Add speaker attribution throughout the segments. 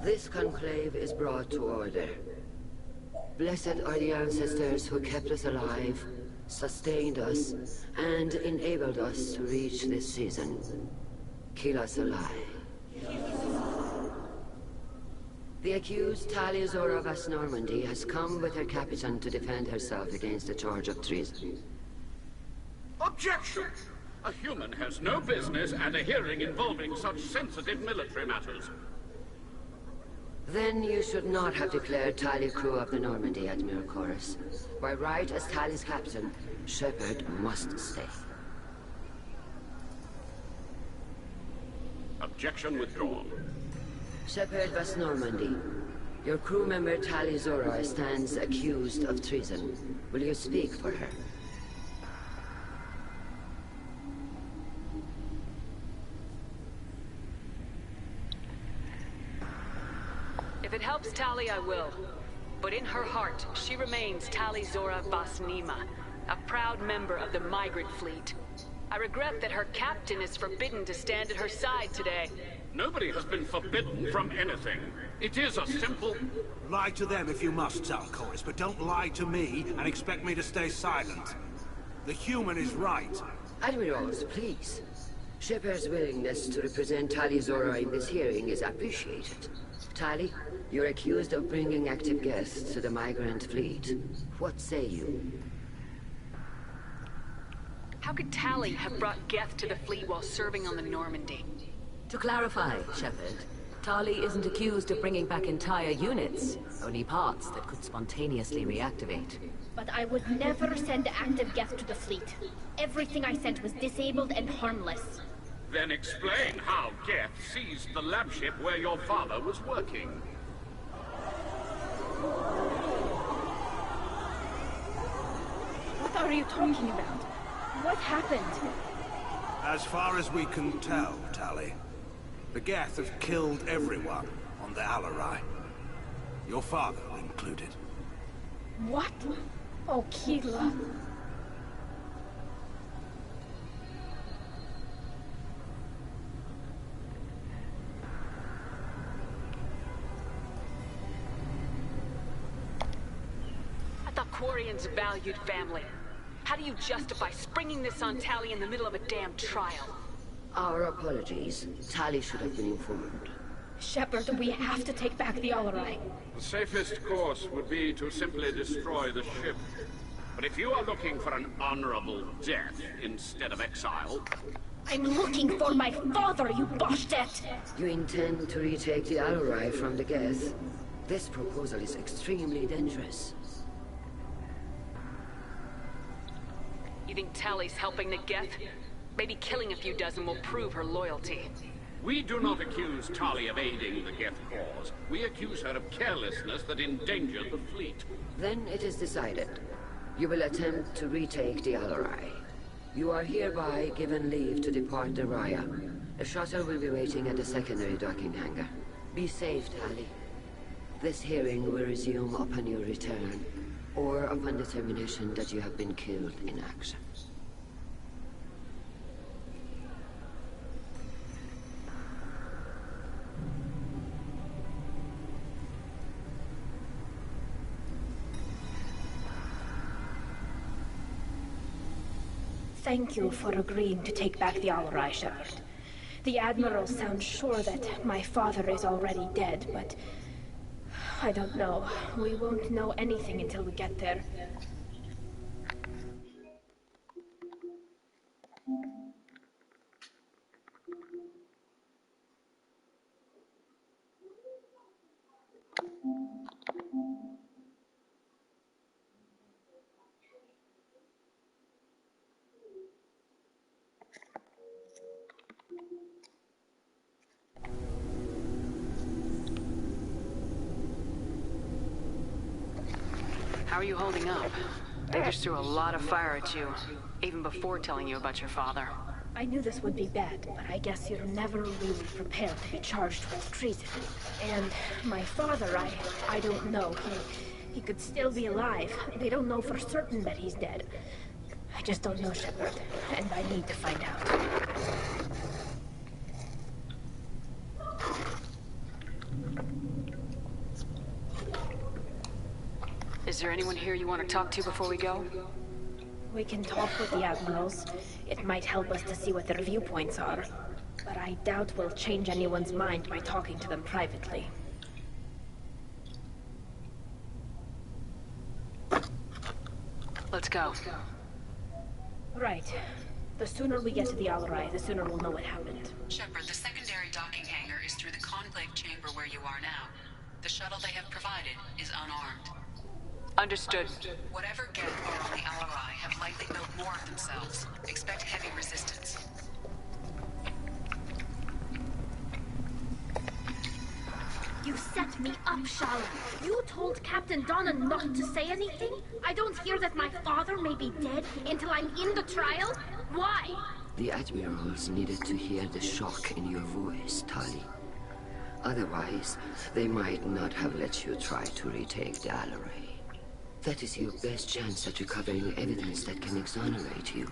Speaker 1: This conclave is brought to order. Blessed are the ancestors who kept us alive, sustained us, and enabled us to reach this season. Keep us alive. The accused Tali of Normandy has come with her captain to defend herself against a charge of treason.
Speaker 2: Objection! A human has no business at a hearing involving such sensitive military matters.
Speaker 1: Then you should not have declared Tali crew of the Normandy, Admiral Chorus. By right as Tali's captain, Shepard must stay.
Speaker 2: Objection withdrawn.
Speaker 1: Shepard was Normandy. Your crew member Tali stands accused of treason. Will you speak for her?
Speaker 3: If it helps Tali, I will. But in her heart, she remains Tali Zora Vasnima, a proud member of the migrant fleet. I regret that her captain is forbidden to stand at her side today.
Speaker 2: Nobody has been forbidden from anything. It is a simple...
Speaker 4: Lie to them if you must, Chorus, but don't lie to me and expect me to stay silent. The human is right.
Speaker 1: Admirals, please. Shepard's willingness to represent Tali Zora in this hearing is appreciated. Tali, you're accused of bringing active guests to the migrant fleet. What say you?
Speaker 3: How could Tali have brought Geth to the fleet while serving on the Normandy?
Speaker 5: To clarify, Shepard, Tali isn't accused of bringing back entire units, only parts that could spontaneously reactivate.
Speaker 6: But I would never send active Geth to the fleet. Everything I sent was disabled and harmless.
Speaker 2: Then explain how Geth seized the lab ship where your father was working.
Speaker 6: What are you talking about? What happened?
Speaker 4: As far as we can tell, Tali, the Geth have killed everyone on the Alarai. Your father included.
Speaker 6: What? Oh, Keela.
Speaker 3: I thought Quarians valued family. How do you justify springing this on Tali in the middle of a damn trial?
Speaker 1: Our apologies. Tali should have been informed.
Speaker 6: Shepard, we have to take back the Alarai.
Speaker 2: The safest course would be to simply destroy the ship. But if you are looking for an honorable death instead of exile...
Speaker 6: I'm looking for my father, you bastet!
Speaker 1: You intend to retake the Alarai from the Geth? This proposal is extremely dangerous.
Speaker 3: You think Tali's helping the Geth? Maybe killing a few dozen will prove her loyalty.
Speaker 2: We do not accuse Tali of aiding the Geth cause. We accuse her of carelessness that endangered the fleet.
Speaker 1: Then it is decided. You will attempt to retake the Alarai. You are hereby given leave to depart the Raya. A shuttle will be waiting at the secondary docking hangar. Be safe, Tali. This hearing will resume upon your return, or upon determination that you have been killed in action.
Speaker 6: Thank you for agreeing to take back the Alarai, Shepard. The Admiral sounds sure that my father is already dead, but... I don't know. We won't know anything until we get there.
Speaker 3: How are you holding up? They just threw a lot of fire at you, even before telling you about your father.
Speaker 6: I knew this would be bad, but I guess you're never really prepared to be charged with treason. And my father, I don't know. He could still be alive. They don't know for certain that he's dead. I just don't know, Shepard, and I need to find out.
Speaker 3: there anyone here you want to talk to before we go?
Speaker 6: We can talk with the admirals. It might help us to see what their viewpoints are. But I doubt we'll change anyone's mind by talking to them privately.
Speaker 3: Let's go.
Speaker 6: Right. The sooner we get to the Alarai, the sooner we'll know what happened.
Speaker 5: Shepard, the secondary docking hangar is through the conclave chamber where you are now. The shuttle they have provided is unarmed.
Speaker 3: Understood.
Speaker 5: Whatever Geth are on the Alarai have likely built more of themselves. Expect heavy resistance.
Speaker 6: You set me up, Shala. You told Captain Donna not to say anything? I don't hear that my father may be dead until I'm in the trial? Why?
Speaker 1: The admirals needed to hear the shock in your voice, Tali. Otherwise, they might not have let you try to retake the Alarai. That is your best chance at recovering evidence that can exonerate you.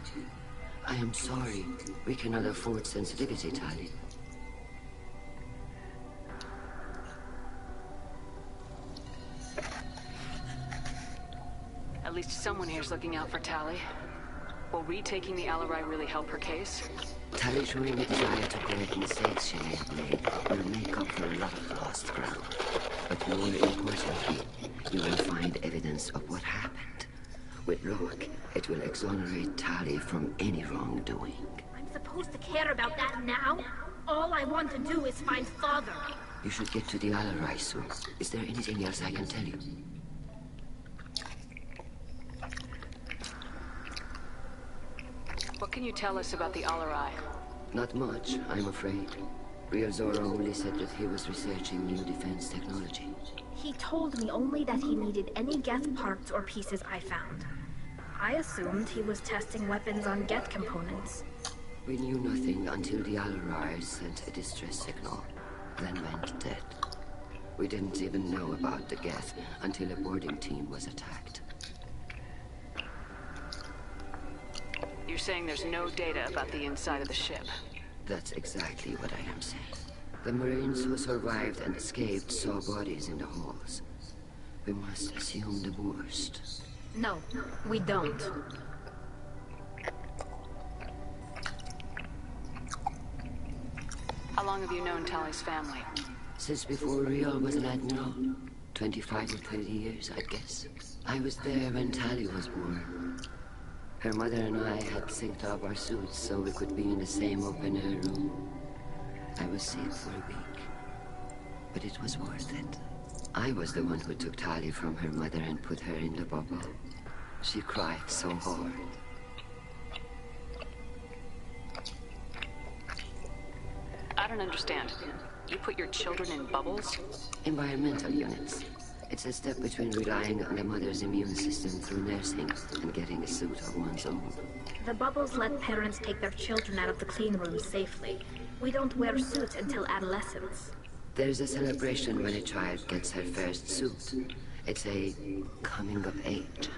Speaker 1: I am sorry. We cannot afford sensitivity, Tali.
Speaker 3: At least someone here's looking out for Tali. Will retaking the Alarai really help her case?
Speaker 1: Tali showing a desire to correct mistakes she may have made will make up for a lot of lost ground. But more importantly, you will find evidence of what happened. With luck, it will exonerate Tali from any wrongdoing.
Speaker 6: I'm supposed to care about that now? All I want to do is find Father.
Speaker 1: You should get to the Alarai soon. Is there anything else I can tell you?
Speaker 3: What can you tell us about the Alarai?
Speaker 1: Not much, I'm afraid. Real Zorro only said that he was researching new defense technology.
Speaker 6: He told me only that he needed any Geth parts or pieces I found. I assumed he was testing weapons on Geth components.
Speaker 1: We knew nothing until the Alarai sent a distress signal, then went dead. We didn't even know about the Geth until a boarding team was attacked.
Speaker 3: You're saying there's no data about the inside of the ship?
Speaker 1: That's exactly what I am saying. The Marines who survived and escaped saw bodies in the halls. We must assume the worst.
Speaker 6: No, we don't.
Speaker 3: How long have you known Tali's family?
Speaker 1: Since before Riel was an admiral. 25 or 30 years, I guess. I was there when Tali was born. Her mother and I had synced up our suits so we could be in the same open-air room. I was sick for a week, but it was worth it. I was the one who took Tali from her mother and put her in the bubble. She cried so hard.
Speaker 3: I don't understand. You put your children in bubbles?
Speaker 1: Environmental units. It's a step between relying on the mother's immune system through nursing and getting a suit of one's own.
Speaker 6: The bubbles let parents take their children out of the clean room safely. We don't wear suits until adolescence.
Speaker 1: There's a celebration when a child gets her first suit. It's a coming of age.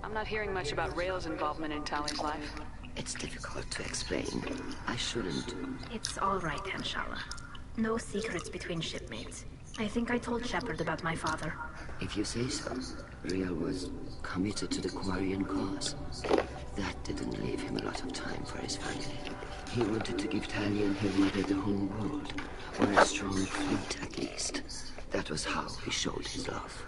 Speaker 3: I'm not hearing much about Rael's involvement in Tali's life.
Speaker 1: It's difficult to explain. I shouldn't.
Speaker 6: It's all right, Hanshala. No secrets between shipmates. I think I told Shepard about my father.
Speaker 1: If you say so. Riel was committed to the Quarian cause. That didn't leave him a lot of time for his family. He wanted to give Tali and her mother the home world, or a strong fleet at least. That was how he showed his love.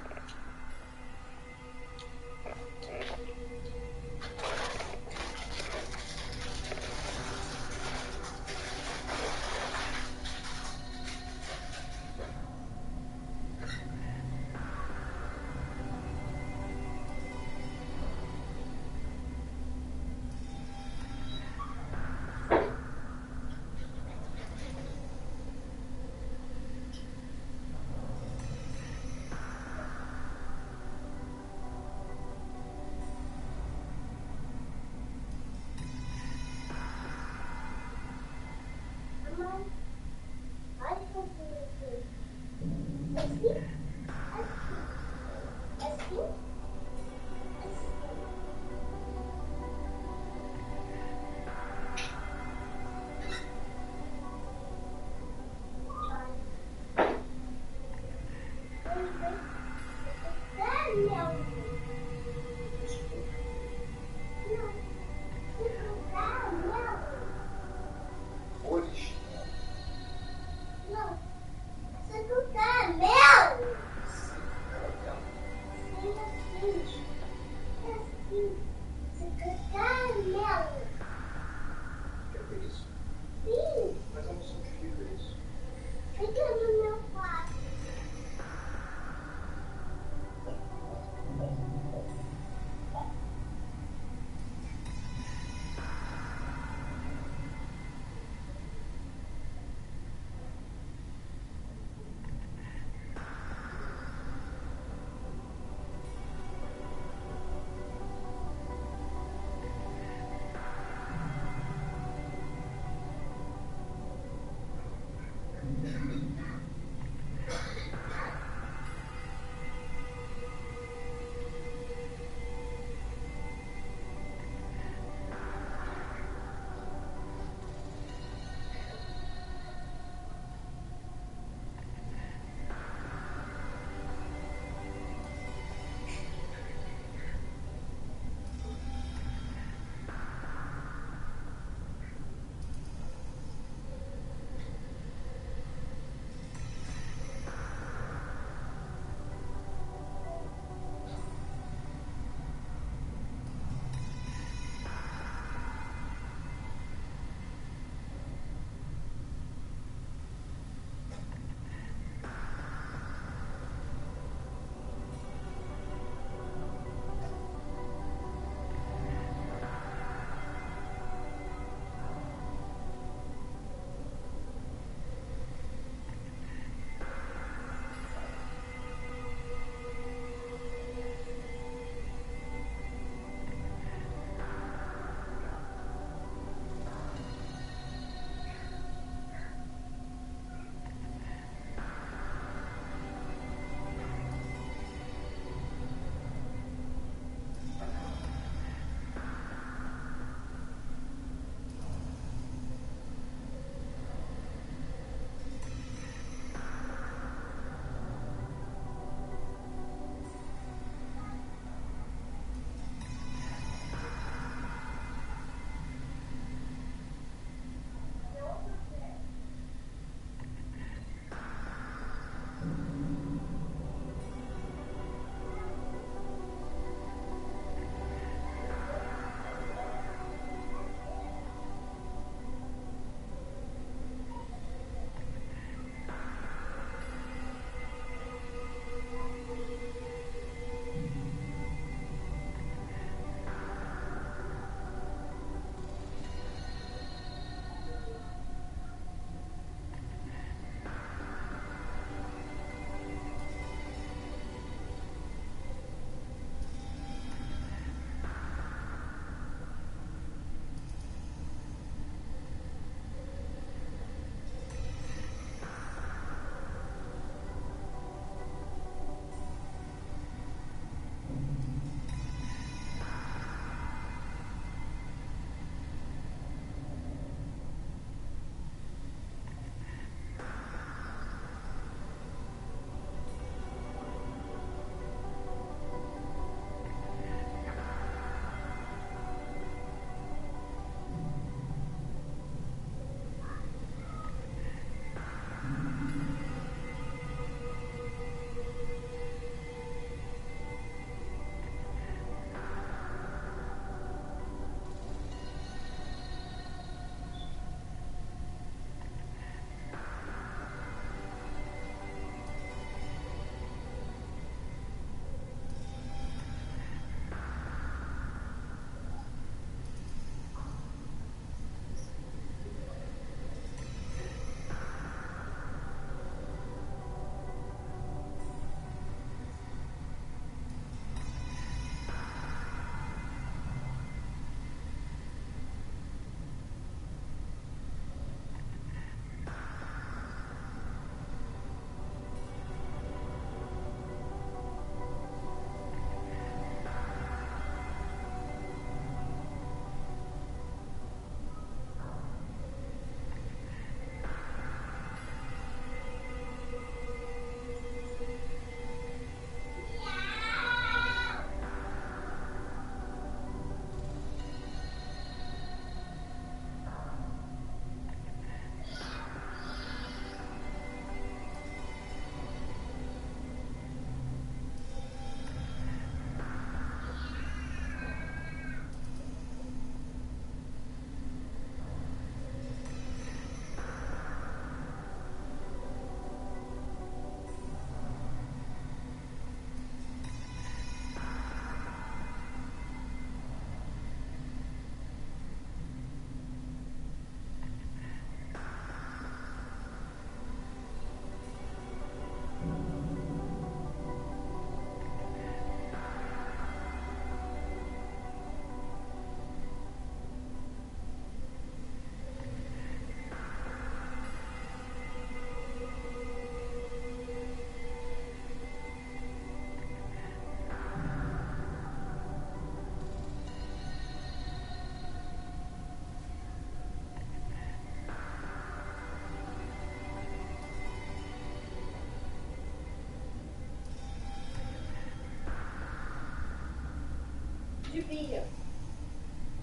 Speaker 7: devia.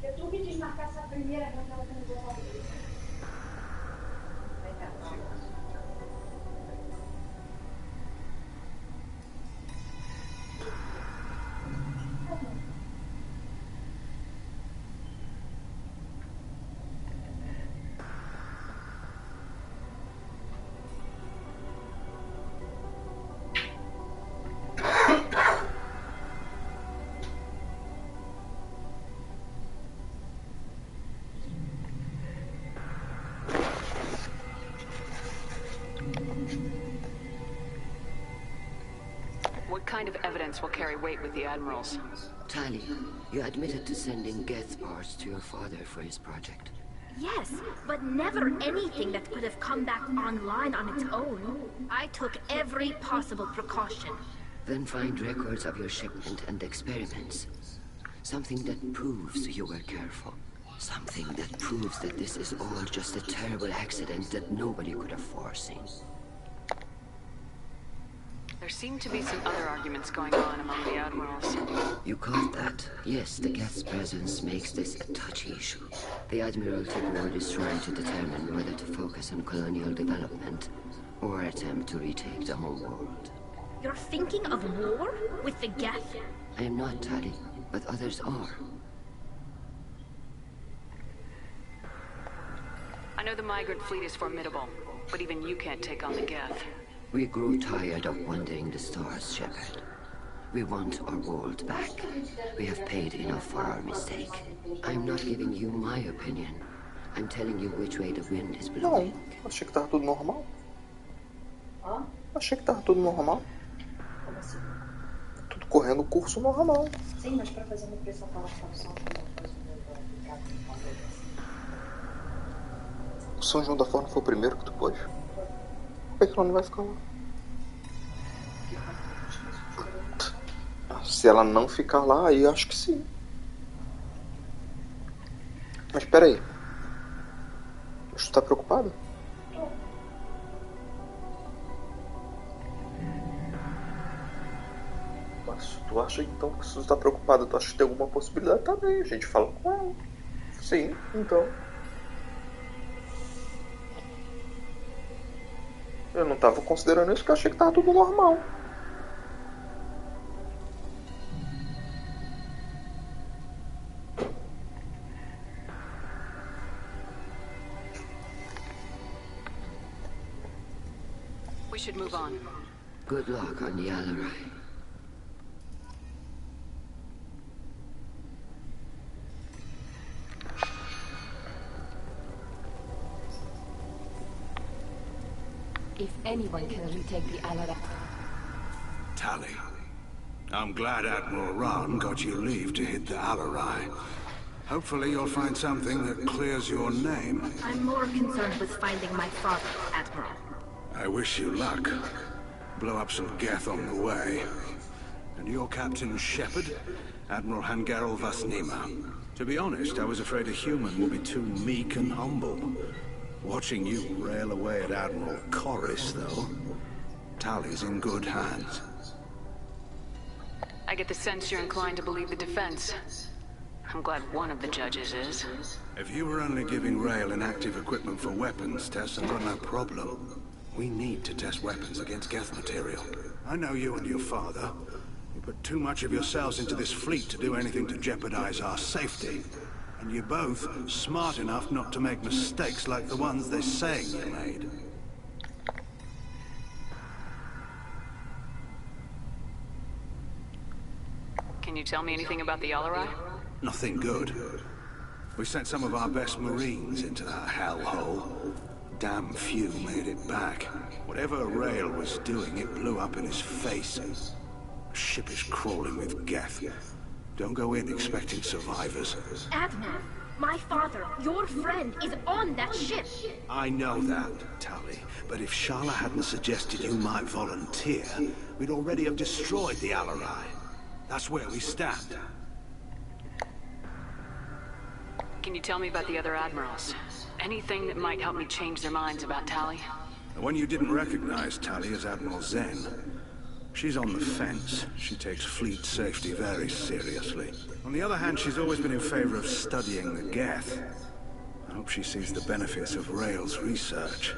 Speaker 7: Porque tu que desmarcar essa primeira janela que eu não vou fazer. Vai dar.
Speaker 3: What kind of evidence will carry weight with the Admirals?
Speaker 1: Tali, you admitted to sending Geth parts to your father for his project.
Speaker 6: Yes, but never anything that could have come back online on its own. I took every possible precaution.
Speaker 1: Then find records of your shipment and experiments. Something that proves you were careful. Something that proves that this is all just a terrible accident that nobody could have foreseen.
Speaker 3: There seem to be some other arguments going on among the Admirals.
Speaker 1: You caught that? Yes, the Geth's presence makes this a touchy issue. The Admiralty Board is trying to determine whether to focus on colonial development or attempt to retake the whole world.
Speaker 6: You're thinking of war with the Geth?
Speaker 1: I am not, Tali, but others are.
Speaker 3: I know the migrant fleet is formidable, but even you can't take on the Geth.
Speaker 1: We grow tired of wandering the stars, Shepard. We want our world back. We have paid enough for our mistake. I'm not giving you my opinion. I'm telling you which way the wind is blowing.
Speaker 8: Não, achei que tava tudo normal. Achei que tava tudo normal.
Speaker 7: Como assim?
Speaker 8: Tudo correndo o curso normal.
Speaker 7: Sim, mas para fazer uma impressão para
Speaker 8: O São João da Forma foi o primeiro que tu pôs? Por que ela não vai ficar lá? Se ela não ficar lá, aí eu acho que sim. Mas espera aí. Tu tá preocupado? Mas tu acha então que se tu tá preocupado, tu acha que tem alguma possibilidade? Tá bem, a gente fala com ela. Sim, então. Eu não tava considerando isso porque eu achei que tava tudo normal.
Speaker 3: We should move on.
Speaker 1: Good luck on the Alarai.
Speaker 5: If anyone can retake the Alarai...
Speaker 4: Tali, I'm glad Admiral Rahn got you leave to hit the Alarai. Hopefully you'll find something that clears your name.
Speaker 6: I'm more concerned with finding my father, Admiral.
Speaker 4: I wish you luck. Blow up some Geth on the way. And your Captain Shepard, Admiral Hangarel Vasnima. To be honest, I was afraid a human would be too meek and humble. Watching you rail away at Admiral Corris, though, Tali's in good hands.
Speaker 3: I get the sense you're inclined to believe the defense. I'm glad one of the judges is.
Speaker 4: If you were only giving Rail inactive equipment for weapons tests, I've got no problem. We need to test weapons against Geth material. I know you and your father. You put too much of yourselves into this fleet to do anything to jeopardize our safety. And you're both smart enough not to make mistakes like the ones they're saying you made.
Speaker 3: Can you tell me anything about the Alarai?
Speaker 4: Nothing good. We sent some of our best Marines into that hellhole. Damn few made it back. Whatever Rail was doing, it blew up in his face. The ship is crawling with Geth. Don't go in expecting survivors.
Speaker 6: Admiral, my father, your friend, is on that ship.
Speaker 4: I know that, Tali. But if Shala hadn't suggested you might volunteer, we'd already have destroyed the Alarai. That's where we stand.
Speaker 3: Can you tell me about the other Admirals? Anything that might help me change their minds about Tali?
Speaker 4: The one you didn't recognize, Tali, is Admiral Zen. She's on the fence. She takes fleet safety very seriously. On the other hand, she's always been in favor of studying the Geth. I hope she sees the benefits of Rail's research.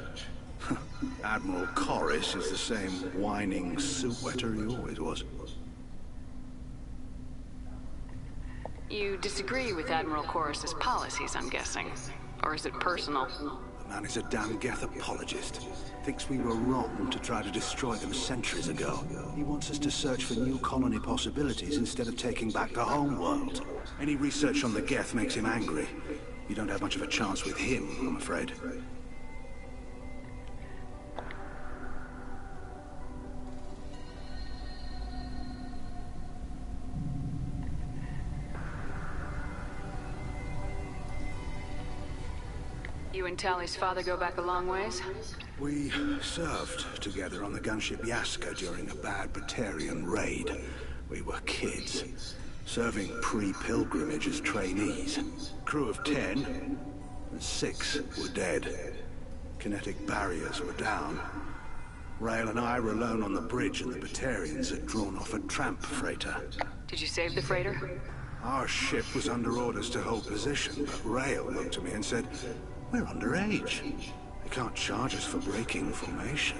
Speaker 4: Admiral Corris is the same whining soup-wetter he always was.
Speaker 3: You disagree with Admiral Corris's policies, I'm guessing. Or is it personal?
Speaker 4: The man is a damn Geth apologist. Thinks we were wrong to try to destroy them centuries ago. He wants us to search for new colony possibilities instead of taking back the home world. Any research on the Geth makes him angry. You don't have much of a chance with him, I'm afraid.
Speaker 3: You and Tali's father go back a long ways?
Speaker 4: We served together on the gunship Yaska during a bad Batarian raid. We were kids, serving pre-pilgrimage as trainees. Crew of 10, and 6 were dead. Kinetic barriers were down. Rail and I were alone on the bridge, and the Batarians had drawn off a tramp freighter.
Speaker 3: Did you save the freighter?
Speaker 4: Our ship was under orders to hold position, but Rail looked at me and said, "We're underage. They can't charge us for breaking formation."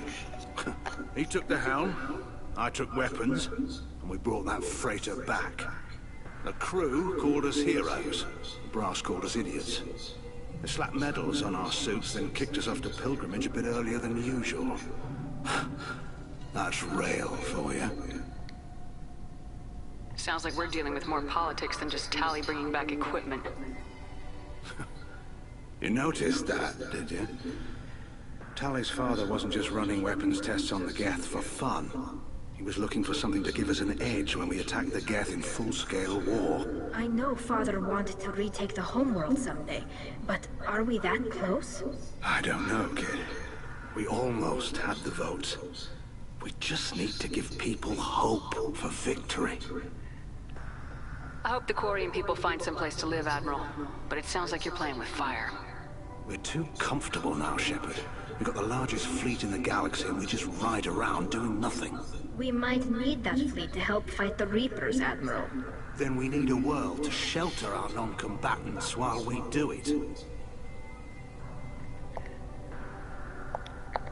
Speaker 4: He took the helm, I took weapons, and we brought that freighter back. The crew called us heroes. The brass called us idiots. They slapped medals on our suits, then kicked us off to pilgrimage a bit earlier than usual. That's Rail for you.
Speaker 3: Sounds like we're dealing with more politics than just Tali bringing back equipment.
Speaker 4: You noticed that, did you? Tali's father wasn't just running weapons tests on the Geth for fun. He was looking for something to give us an edge when we attacked the Geth in full-scale war.
Speaker 6: I know Father wanted to retake the homeworld someday, but are we that close?
Speaker 4: I don't know, kid. We almost had the votes. We just need to give people hope for victory.
Speaker 3: I hope the Quarian people find someplace to live, Admiral. But it sounds like you're playing with fire.
Speaker 4: We're too comfortable now, Shepard. We've got the largest fleet in the galaxy and we just ride around doing nothing.
Speaker 6: We might need that fleet to help fight the Reapers, Admiral.
Speaker 4: Then we need a world to shelter our non-combatants while we do it.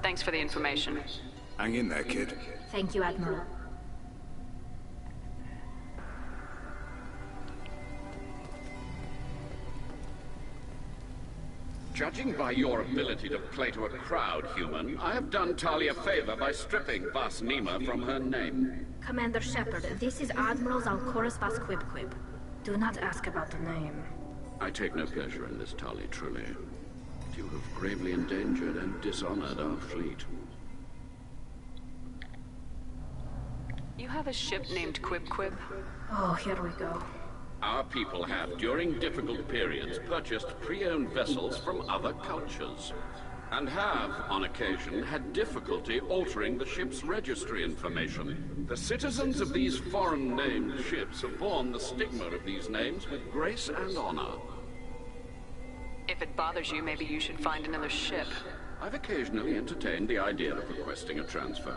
Speaker 3: Thanks for the information.
Speaker 4: Hang in there, kid.
Speaker 6: Thank you, Admiral.
Speaker 2: Judging by your ability to play to a crowd, human, I have done Tali a favor by stripping Vas Nima from her name.
Speaker 6: Commander Shepard, this is Admiral Zalkoris Vas Quib. Do not ask about the name.
Speaker 2: I take no pleasure in this, Tali, truly. You have gravely endangered and dishonored our fleet.
Speaker 3: You have a ship named Quib?
Speaker 6: Oh, here we go.
Speaker 2: Our people have, during difficult periods, purchased pre-owned vessels from other cultures, and have, on occasion, had difficulty altering the ship's registry information. The citizens of these foreign-named ships have borne the stigma of these names with grace and honor.
Speaker 3: If it bothers you, maybe you should find another ship.
Speaker 2: I've occasionally entertained the idea of requesting a transfer.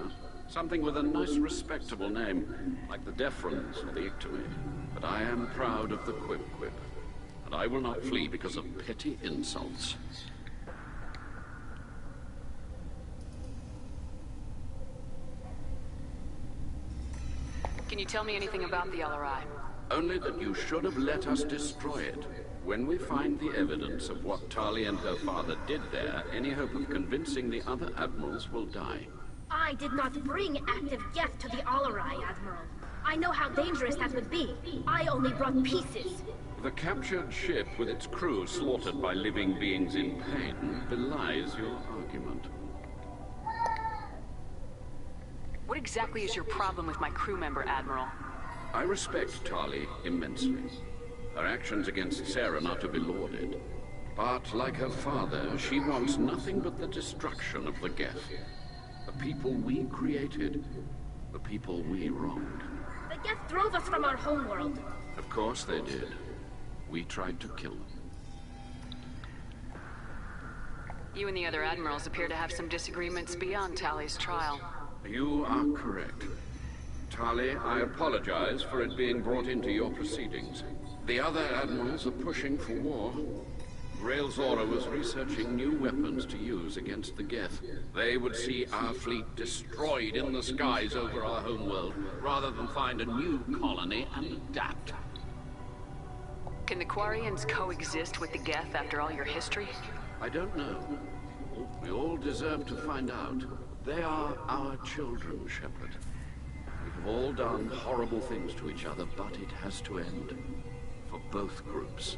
Speaker 2: Something with a nice, respectable name, like the Deferens or the Ictoid. But I am proud of the Quib, and I will not flee because of petty insults.
Speaker 3: Can you tell me anything about the LRI?
Speaker 2: Only that you should have let us destroy it. When we find the evidence of what Tali and her father did there, any hope of convincing the other admirals will die.
Speaker 6: I did not bring active Geth to the Alarai, Admiral. I know how dangerous that would be. I only brought pieces.
Speaker 2: The captured ship with its crew slaughtered by living beings in pain belies your argument.
Speaker 3: What exactly is your problem with my crew member, Admiral?
Speaker 2: I respect Tali immensely. Her actions against Sarah are not to be lauded. But like her father, she wants nothing but the destruction of the Geth. The people we created, the people we wronged.
Speaker 6: The Geth drove us from our homeworld.
Speaker 2: Of course they did. We tried to kill them.
Speaker 3: You and the other admirals appear to have some disagreements beyond Tali's trial.
Speaker 2: You are correct. Tali, I apologize for it being brought into your proceedings. The other admirals are pushing for war. Rael Zora was researching new weapons to use against the Geth. They would see our fleet destroyed in the skies over our homeworld, rather than find a new colony and adapt.
Speaker 3: Can the Quarians coexist with the Geth after all your history?
Speaker 2: I don't know. We all deserve to find out. They are our children, Shepard. We have all done horrible things to each other, but it has to end. For both groups.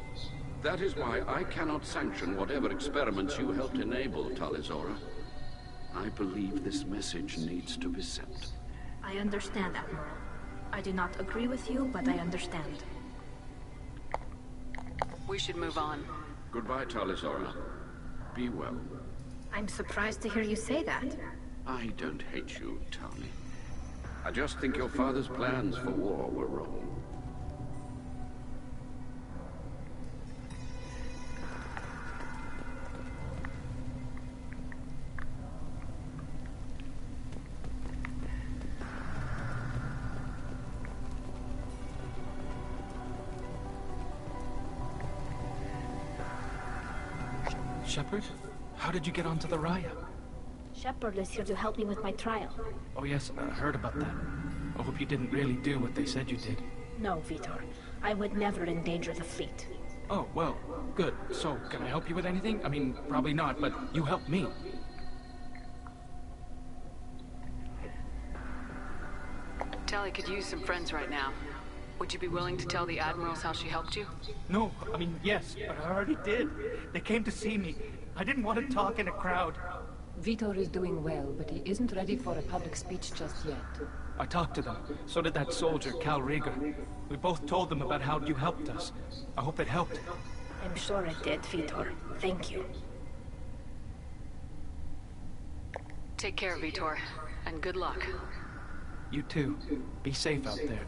Speaker 2: That is why I cannot sanction whatever experiments you helped enable, Tali Zora. I believe this message needs to be sent.
Speaker 6: I understand, Admiral. I do not agree with you, but I understand.
Speaker 3: We should move on.
Speaker 2: Goodbye, Tali Zora. Be well.
Speaker 6: I'm surprised to hear you say that.
Speaker 2: I don't hate you, Tali. I just think your father's plans for war were wrong.
Speaker 9: Shepard? How did you get onto the Raya?
Speaker 6: Shepard is here to help me with my trial.
Speaker 9: Oh yes, I heard about that. I hope you didn't really do what they said you did.
Speaker 6: No, Vitor. I would never endanger the fleet.
Speaker 9: Oh, well, good. So, can I help you with anything? I mean, probably not, but you helped me.
Speaker 3: Tali could use some friends right now. Would you be willing to tell the admirals how she helped you?
Speaker 9: No, I mean, yes, but I already did. They came to see me. I didn't want to talk in a crowd.
Speaker 5: Vitor is doing well, but he isn't ready for a public speech just yet.
Speaker 9: I talked to them. So did that soldier, Cal Rieger. We both told them about how you helped us. I hope it helped.
Speaker 6: I'm sure it did, Vitor. Thank you.
Speaker 3: Take care, Vitor, and good luck.
Speaker 9: You too. Be safe out there.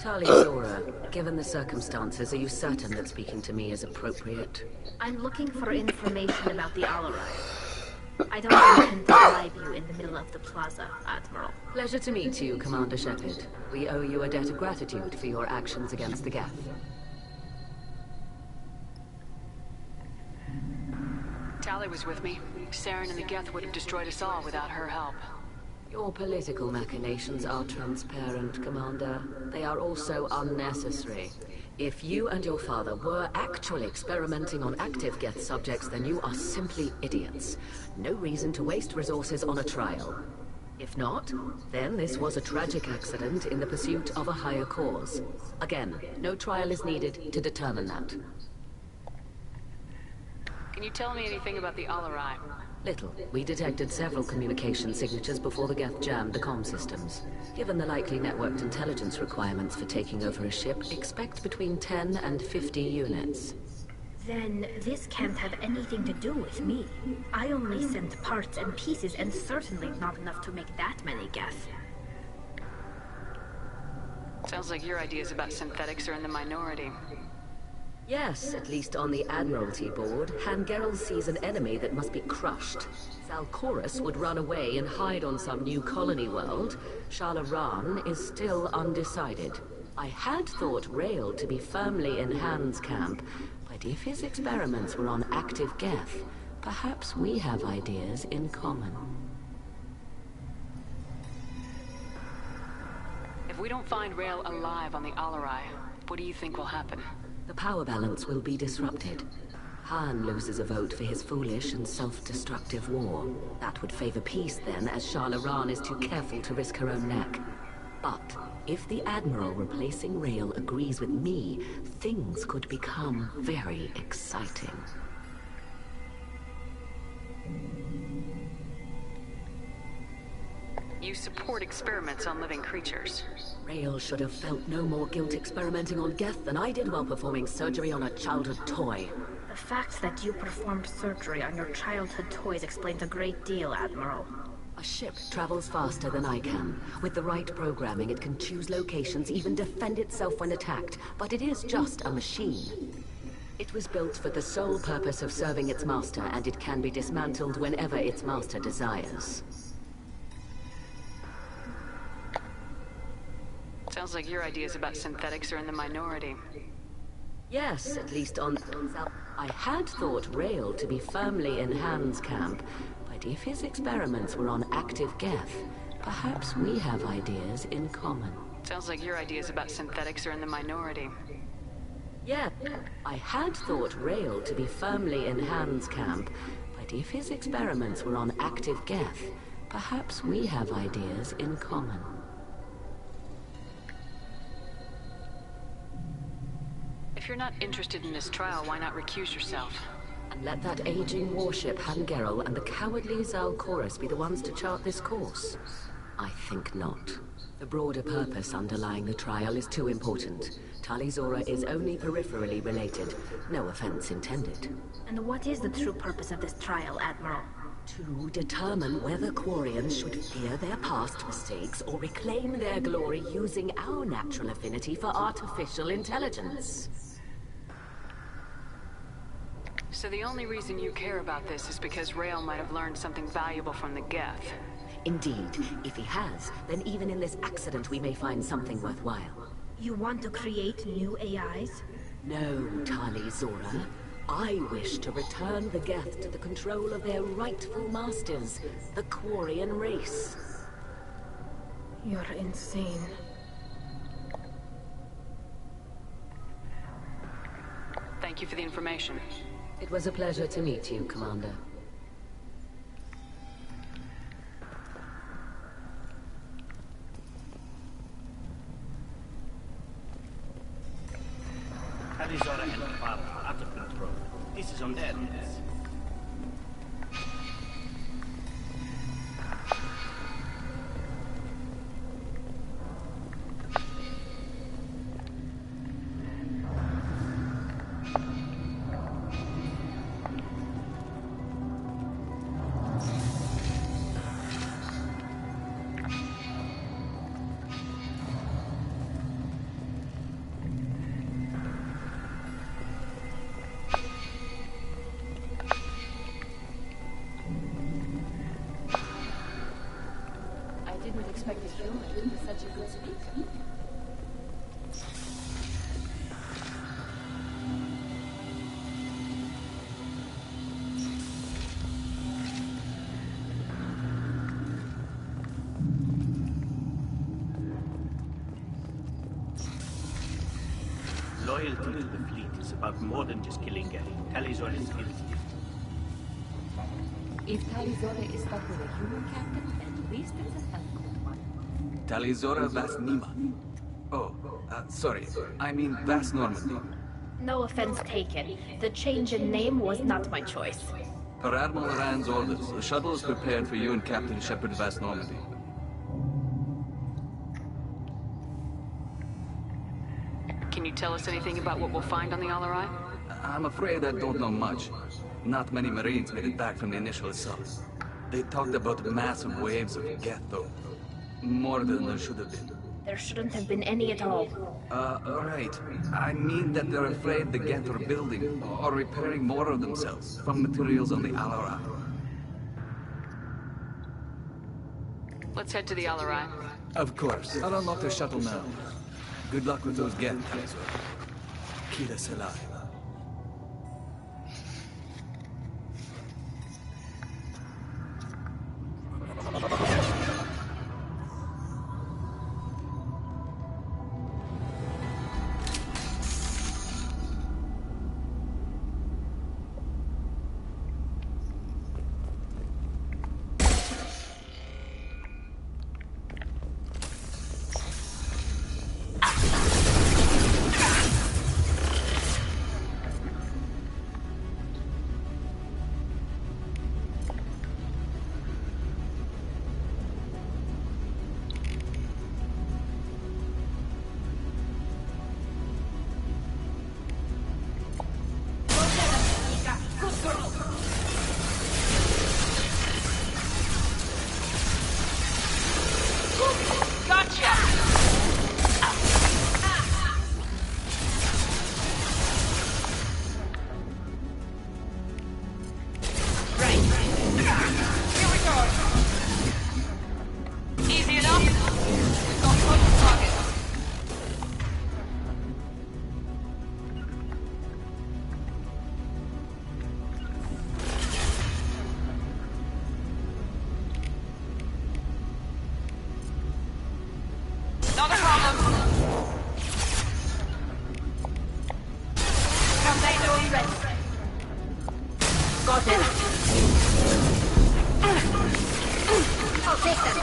Speaker 5: Tali Zora, given the circumstances, are you certain that speaking to me is appropriate?
Speaker 6: I'm looking for information about the Alarai. I don't intend to bribe you in the middle of the plaza, Admiral.
Speaker 5: Pleasure to meet you, Commander Shepard. We owe you a debt of gratitude for your actions against the Geth.
Speaker 3: Tali was with me. Saren and the Geth would have destroyed us all without her help.
Speaker 5: Your political machinations are transparent, Commander. They are also unnecessary. If you and your father were actually experimenting on active Geth subjects, then you are simply idiots. No reason to waste resources on a trial. If not, then this was a tragic accident in the pursuit of a higher cause. Again, no trial is needed to determine that.
Speaker 3: Can you tell me anything about the Alarai?
Speaker 5: Little. We detected several communication signatures before the Geth jammed the comm systems. Given the likely networked intelligence requirements for taking over a ship, expect between 10 and 50 units.
Speaker 6: Then this can't have anything to do with me. I only sent parts and pieces, and certainly not enough to make that many Geth.
Speaker 3: Sounds like your ideas about synthetics are in the minority.
Speaker 5: Yes, at least on the Admiralty board, Hangerel sees an enemy that must be crushed. Salchorus would run away and hide on some new colony world. Shalaran is still undecided. I had thought Rael to be firmly in Han's camp, but if his experiments were on active Geth, perhaps we have ideas in common.
Speaker 3: If we don't find Rael alive on the Alarai, what do you think will happen?
Speaker 5: The power balance will be disrupted. Han loses a vote for his foolish and self-destructive war. That would favor peace then, as Shalaran is too careful to risk her own neck. But if the Admiral replacing Rael agrees with me, things could become very exciting.
Speaker 3: You support experiments on living creatures.
Speaker 5: Rael should have felt no more guilt experimenting on Geth than I did while performing surgery on a childhood toy.
Speaker 6: The fact that you performed surgery on your childhood toys explains a great deal, Admiral.
Speaker 5: A ship travels faster than I can. With the right programming, it can choose locations, even defend itself when attacked. But it is just a machine. It was built for the sole purpose of serving its master, and it can be dismantled whenever its master desires.
Speaker 3: Sounds like your ideas about synthetics are in the minority.
Speaker 5: Yes, at least on... I had thought Rail to be firmly in Han's camp, but if his experiments were on active Geth, perhaps we have ideas in common.
Speaker 3: Sounds like your ideas about synthetics are in the minority.
Speaker 5: Yeah, I had thought Rail to be firmly in Han's camp, but if his experiments were on active Geth, perhaps we have ideas in common.
Speaker 3: If you're not interested in this trial, why not recuse yourself?
Speaker 5: And let that aging warship Hangerel and the cowardly Zalcorus be the ones to chart this course? I think not. The broader purpose underlying the trial is too important. Tali Zora is only peripherally related. No offense intended.
Speaker 6: And what is the true purpose of this trial, Admiral?
Speaker 5: To determine whether Quarians should fear their past mistakes or reclaim their glory using our natural affinity for artificial intelligence.
Speaker 3: So the only reason you care about this is because Rael might have learned something valuable from the Geth.
Speaker 5: Indeed. If he has, then even in this accident we may find something worthwhile.
Speaker 6: You want to create new AIs?
Speaker 5: No, Tali Zora. I wish to return the Geth to the control of their rightful masters, the Quarian race.
Speaker 6: You're insane.
Speaker 3: Thank you for the information.
Speaker 5: It was a pleasure to meet you, Commander.
Speaker 10: Tali Zora and her father are out of control. This is on their hands. Loyalty to the fleet is about more than just killing Geth. Tali Zora is guilty.
Speaker 5: If Tali Zora is stuck with a human captain, at least it's a helpful one.
Speaker 11: Tali Zora Vas Nima. Oh, sorry. I mean Vas Normandy.
Speaker 6: No offense taken. The change in name was not my choice.
Speaker 11: Per Admiral Rand's orders, the shuttle is prepared for you and Captain Shepard Vas Normandy.
Speaker 3: Can you tell us anything about what we'll find on the Alarai?
Speaker 11: I'm afraid I don't know much. Not many Marines made it back from the initial assault. They talked about massive waves of Geth, though. More than there should have been.
Speaker 6: There shouldn't have been any at all.
Speaker 11: Right. I mean that they're afraid the Geth are building or repairing more of themselves from materials on the Alarai.
Speaker 3: Let's head to the Alarai.
Speaker 11: Of course. I'll unlock the shuttle now. Good luck with those Geth, Tali Zora. Kira Selah.
Speaker 6: Got it. I'll take them.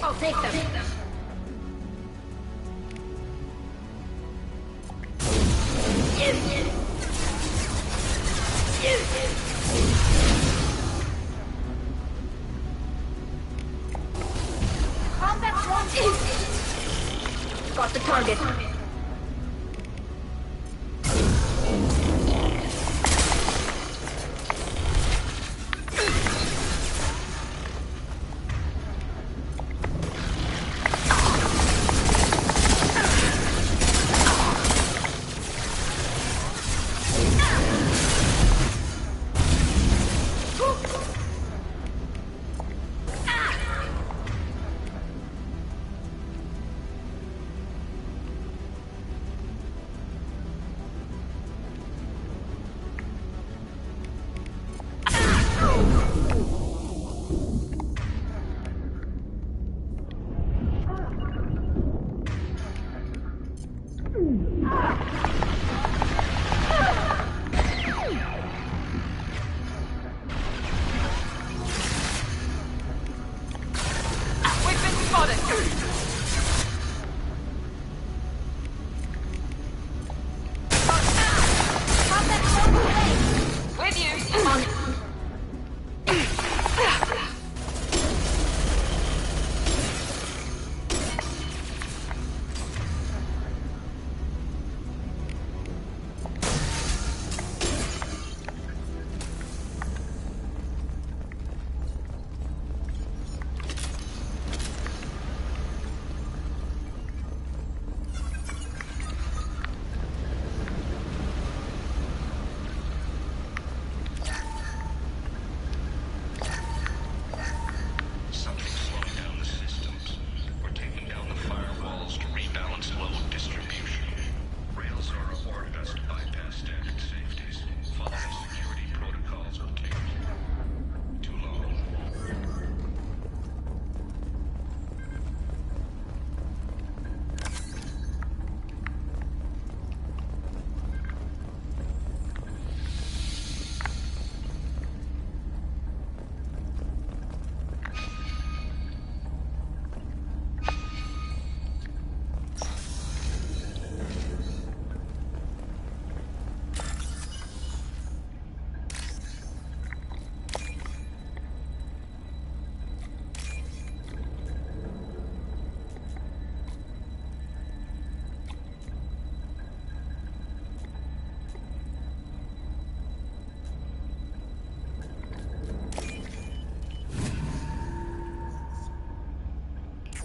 Speaker 6: I'll take them. Got the target.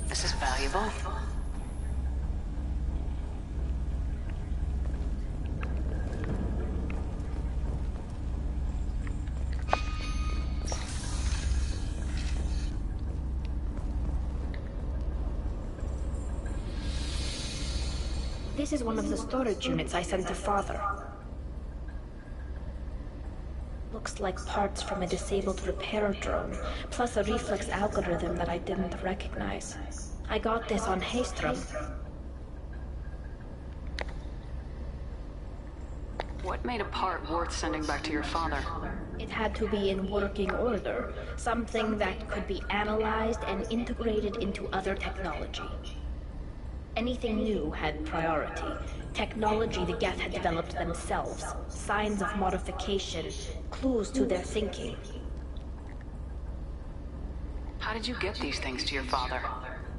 Speaker 3: This is valuable.
Speaker 6: This is one of the storage units I sent to Father. Looks like parts from a disabled repair drone, plus a reflex algorithm that I didn't recognize. I got this on Haystrom.
Speaker 3: What made a part worth sending back to your father?
Speaker 6: It had to be in working order, something that could be analyzed and integrated into other technology. Anything new had priority. Technology the Geth had developed themselves, signs of modification, clues to their thinking.
Speaker 3: How did you get these things to your father?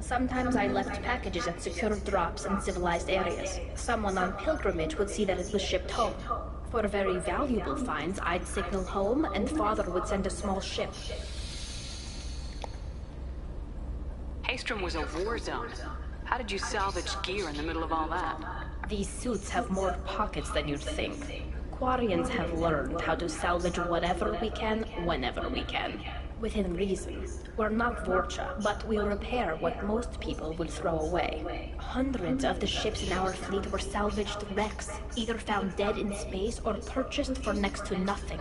Speaker 6: Sometimes I left packages at secure drops in civilized areas. Someone on pilgrimage would see that it was shipped home. For very valuable finds, I'd signal home, and Father would send a small ship.
Speaker 3: Haystrom was a war zone. How did you salvage gear in the middle of all that?
Speaker 6: These suits have more pockets than you'd think. Quarians have learned how to salvage whatever we can, whenever we can. Within reason. We're not Vorcha, but we'll repair what most people would throw away. Hundreds of the ships in our fleet were salvaged wrecks, either found dead in space or purchased for next to nothing.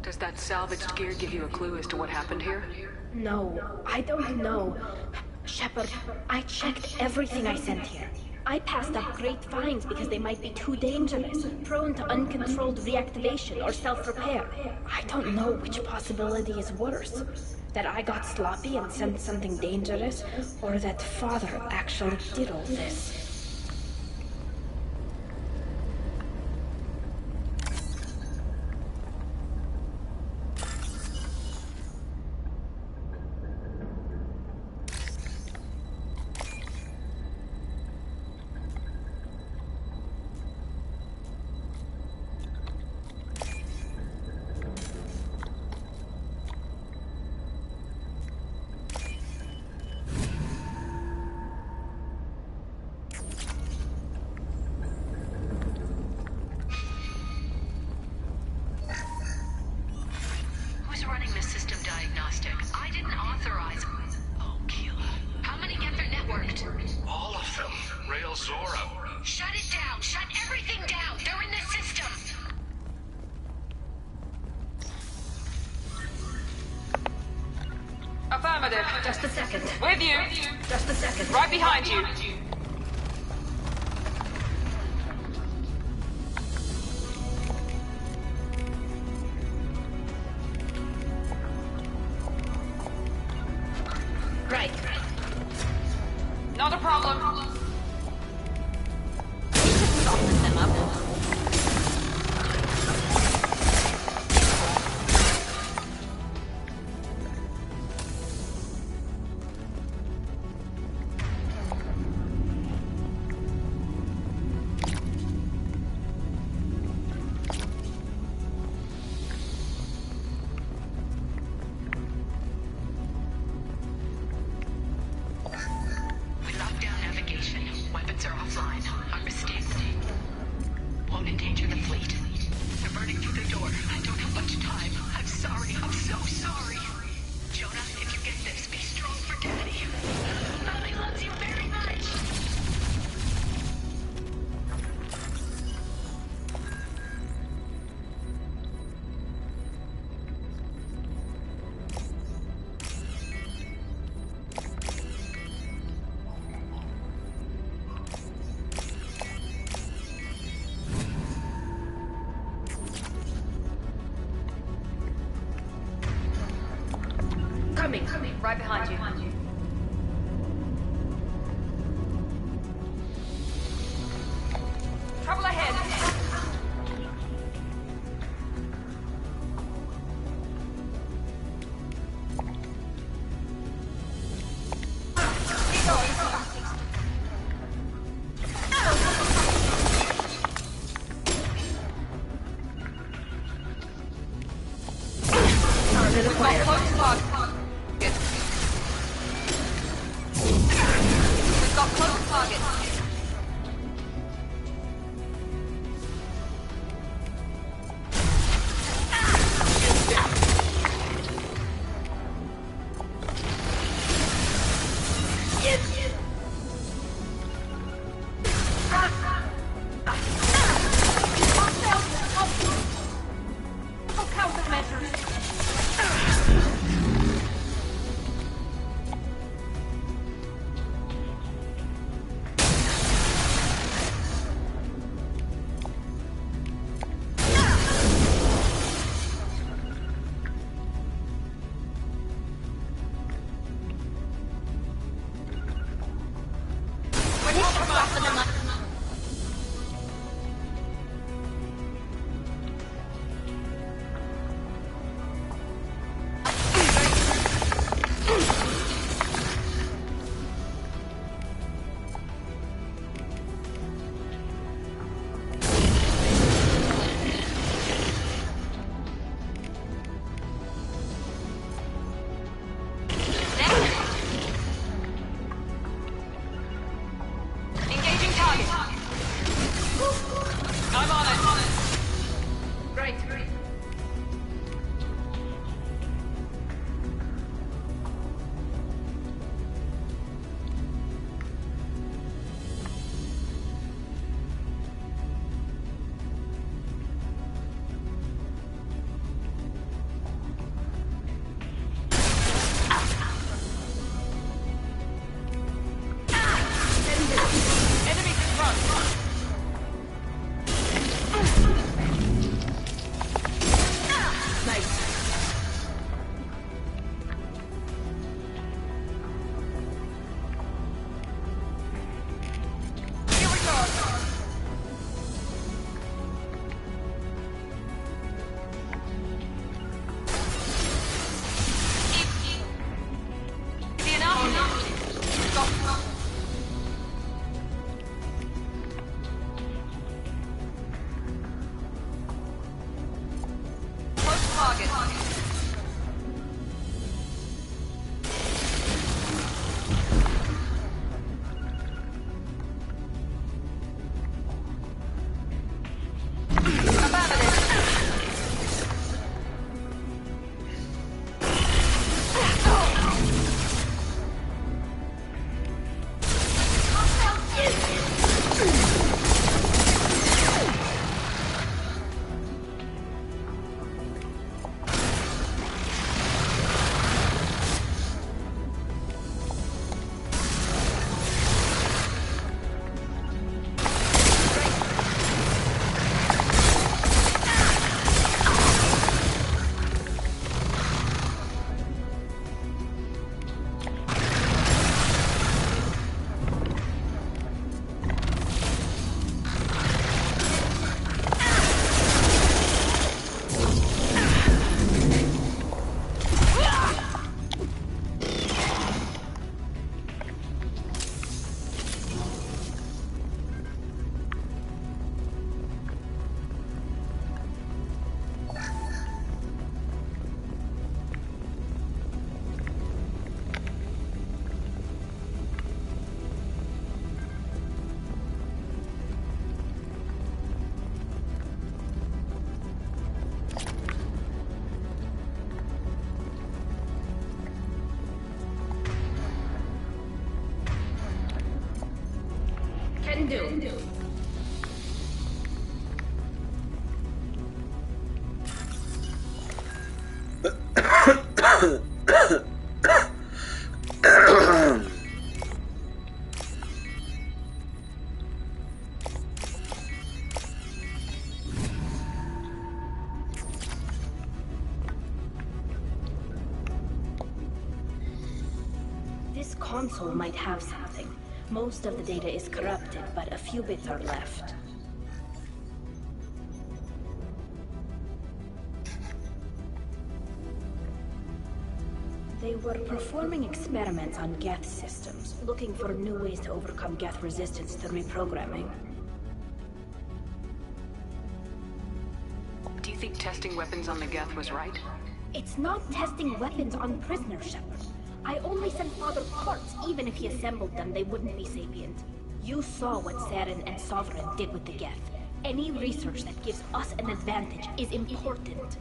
Speaker 3: Does that salvaged gear give you a clue as to what happened here?
Speaker 6: No, I don't know. Shepard, I checked everything I sent here. I passed up great finds because they might be too dangerous, prone to uncontrolled reactivation or self-repair. I don't know which possibility is worse. That I got sloppy and sent something dangerous, or that Father actually did all this.
Speaker 3: Affirmative.
Speaker 6: Just a second.
Speaker 3: With you.
Speaker 6: Just a second.
Speaker 3: Right behind you.
Speaker 6: Right.
Speaker 3: Not a problem.
Speaker 5: Soften them up.
Speaker 3: Coming. Right behind you. Trouble ahead. Engaging target.
Speaker 6: do. This console might have something. Most of the data is corrupted, but a few bits are left. They were performing experiments on Geth systems, looking for new ways to overcome Geth resistance to reprogramming.
Speaker 3: Do you think testing weapons on the Geth was right?
Speaker 6: It's not testing weapons on prisoners, Shepard. I only sent Father parts. Even if he assembled them, they wouldn't be sapient. You saw what Saren and Sovereign did with the Geth. Any research that gives us an advantage is important.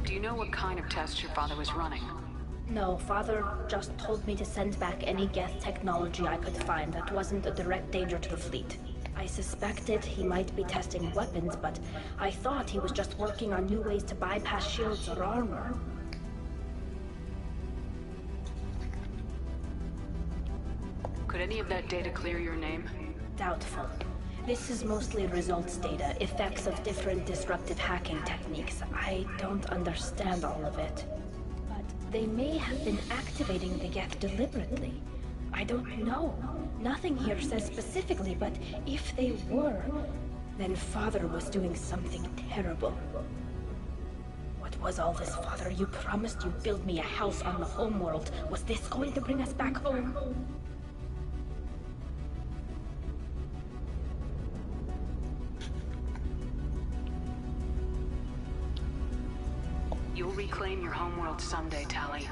Speaker 3: Do you know what kind of tests your father was running?
Speaker 6: No, Father just told me to send back any Geth technology I could find that wasn't a direct danger to the fleet. I suspected he might be testing weapons, but I thought he was just working on new ways to bypass shields or armor.
Speaker 3: Could any of that data clear your name?
Speaker 6: Doubtful. This is mostly results data, effects of different disruptive hacking techniques. I don't understand all of it. They may have been activating the Geth deliberately. I don't know. Nothing here says specifically, but if they were, then Father was doing something terrible. What was all this, Father? You promised you'd build me a house on the homeworld. Was this going to bring us back home?
Speaker 3: You'll reclaim your homeworld someday, Tali.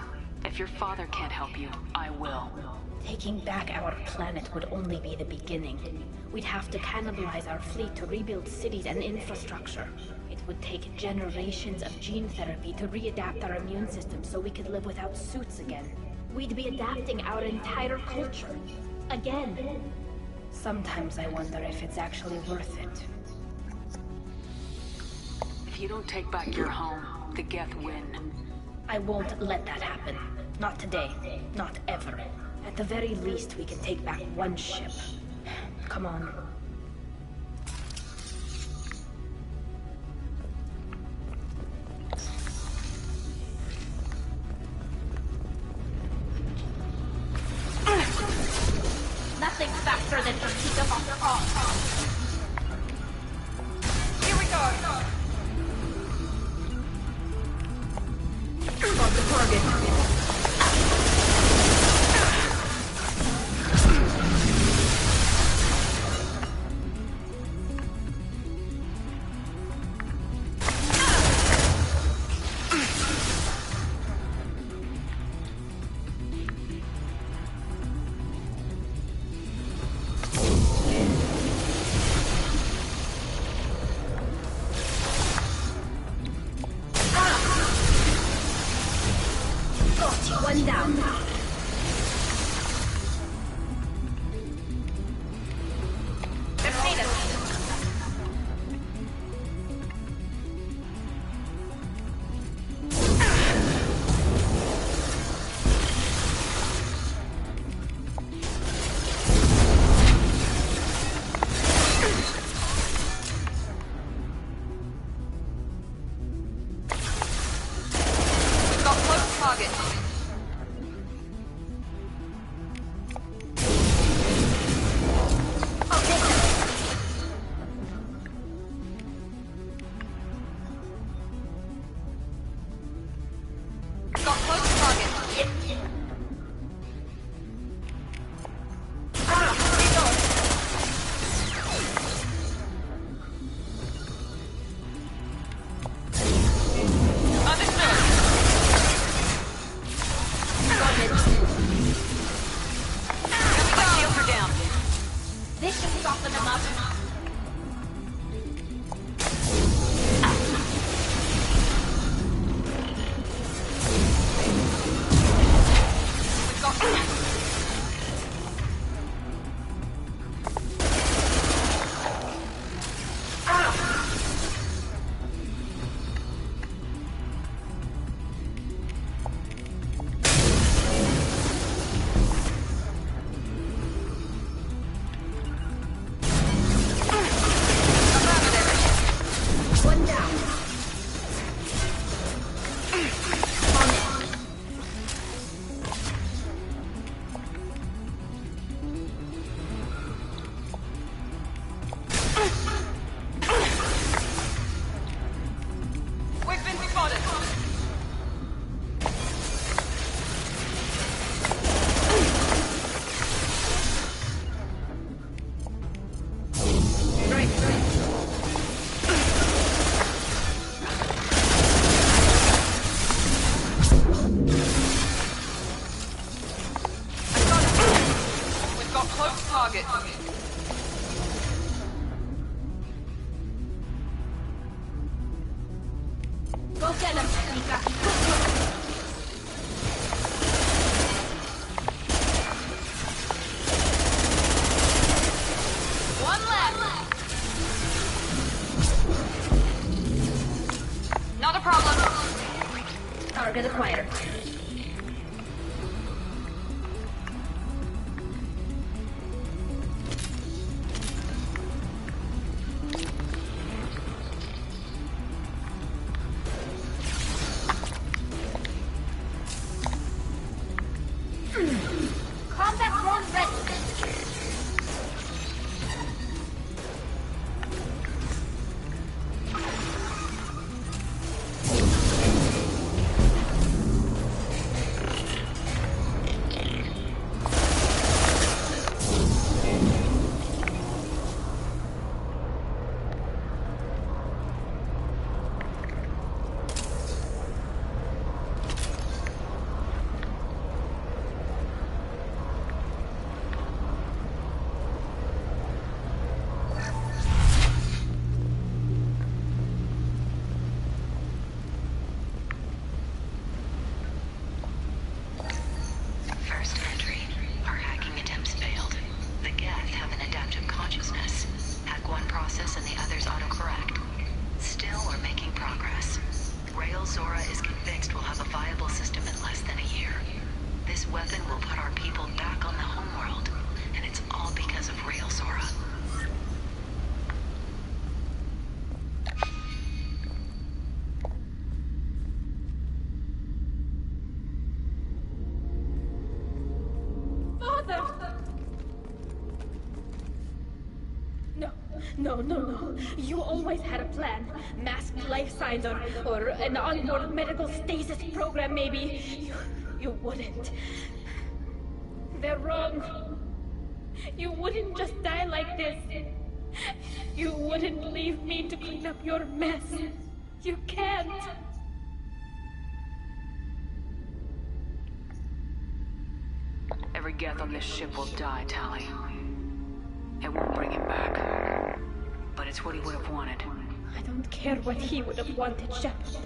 Speaker 3: If your father can't help you, I will.
Speaker 6: Taking back our planet would only be the beginning. We'd have to cannibalize our fleet to rebuild cities and infrastructure. It would take generations of gene therapy to readapt our immune system so we could live without suits again. We'd be adapting our entire culture. Again. Sometimes I wonder if it's actually worth it.
Speaker 3: If you don't take back your home, the Geth win.
Speaker 6: I won't let that happen. Not today. Not ever. At the very least, we can take back one ship. Come on. Nothing faster than to keep them on their off. Here we go. On the target. I'll get him, Mika.
Speaker 3: One left. Not a problem.
Speaker 6: Target acquired.
Speaker 7: Combat drone ready.
Speaker 5: First entry. Our hacking attempts failed. The Geth have an adaptive consciousness. Hack one process and the others autocorrect. Still, we're making progress. Rail Zora is convinced we'll have a viable system in less than a year. This weapon will put our people back on the homeworld, and it's all because of Rail Zora.
Speaker 6: Father! No. You always had a plan. Masked life signs or an onboard medical stasis program, maybe. You wouldn't. They're wrong. You wouldn't just die like this. You wouldn't leave me to clean up your mess. You can't.
Speaker 3: Every Geth on this ship will die, Tali. It won't bring him back. But it's what he would have wanted.
Speaker 6: I don't care what he would have wanted, Shepard.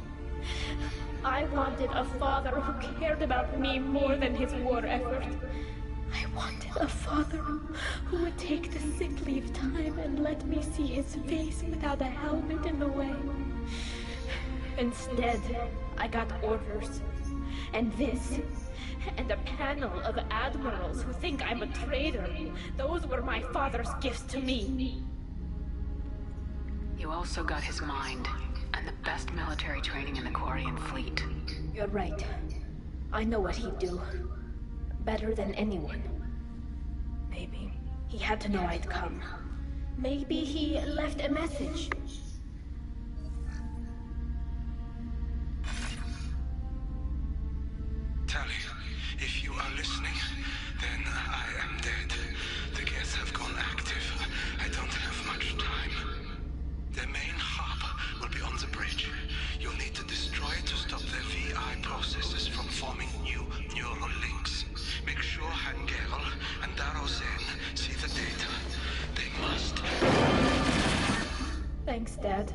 Speaker 6: I wanted a father who cared about me more than his war effort. I wanted a father who would take the sick leave time and let me see his face without a helmet in the way. Instead, I got orders. And this. And a panel of admirals who think I'm a traitor. Those were my father's gifts to me.
Speaker 3: You also got his mind, and the best military training in the Quarian fleet.
Speaker 6: You're right. I know what he'd do. Better than anyone. Maybe he had to know I'd come. Maybe he left a message.
Speaker 4: Tali, if you are listening, then I am dead. The Geth have gone active. I don't have much time. Their main hub will be on the bridge. You'll need to destroy it to stop their VI processes from forming new neural links. Make sure Hangerl and Darozen see the data. They must.
Speaker 6: Thanks, Dad.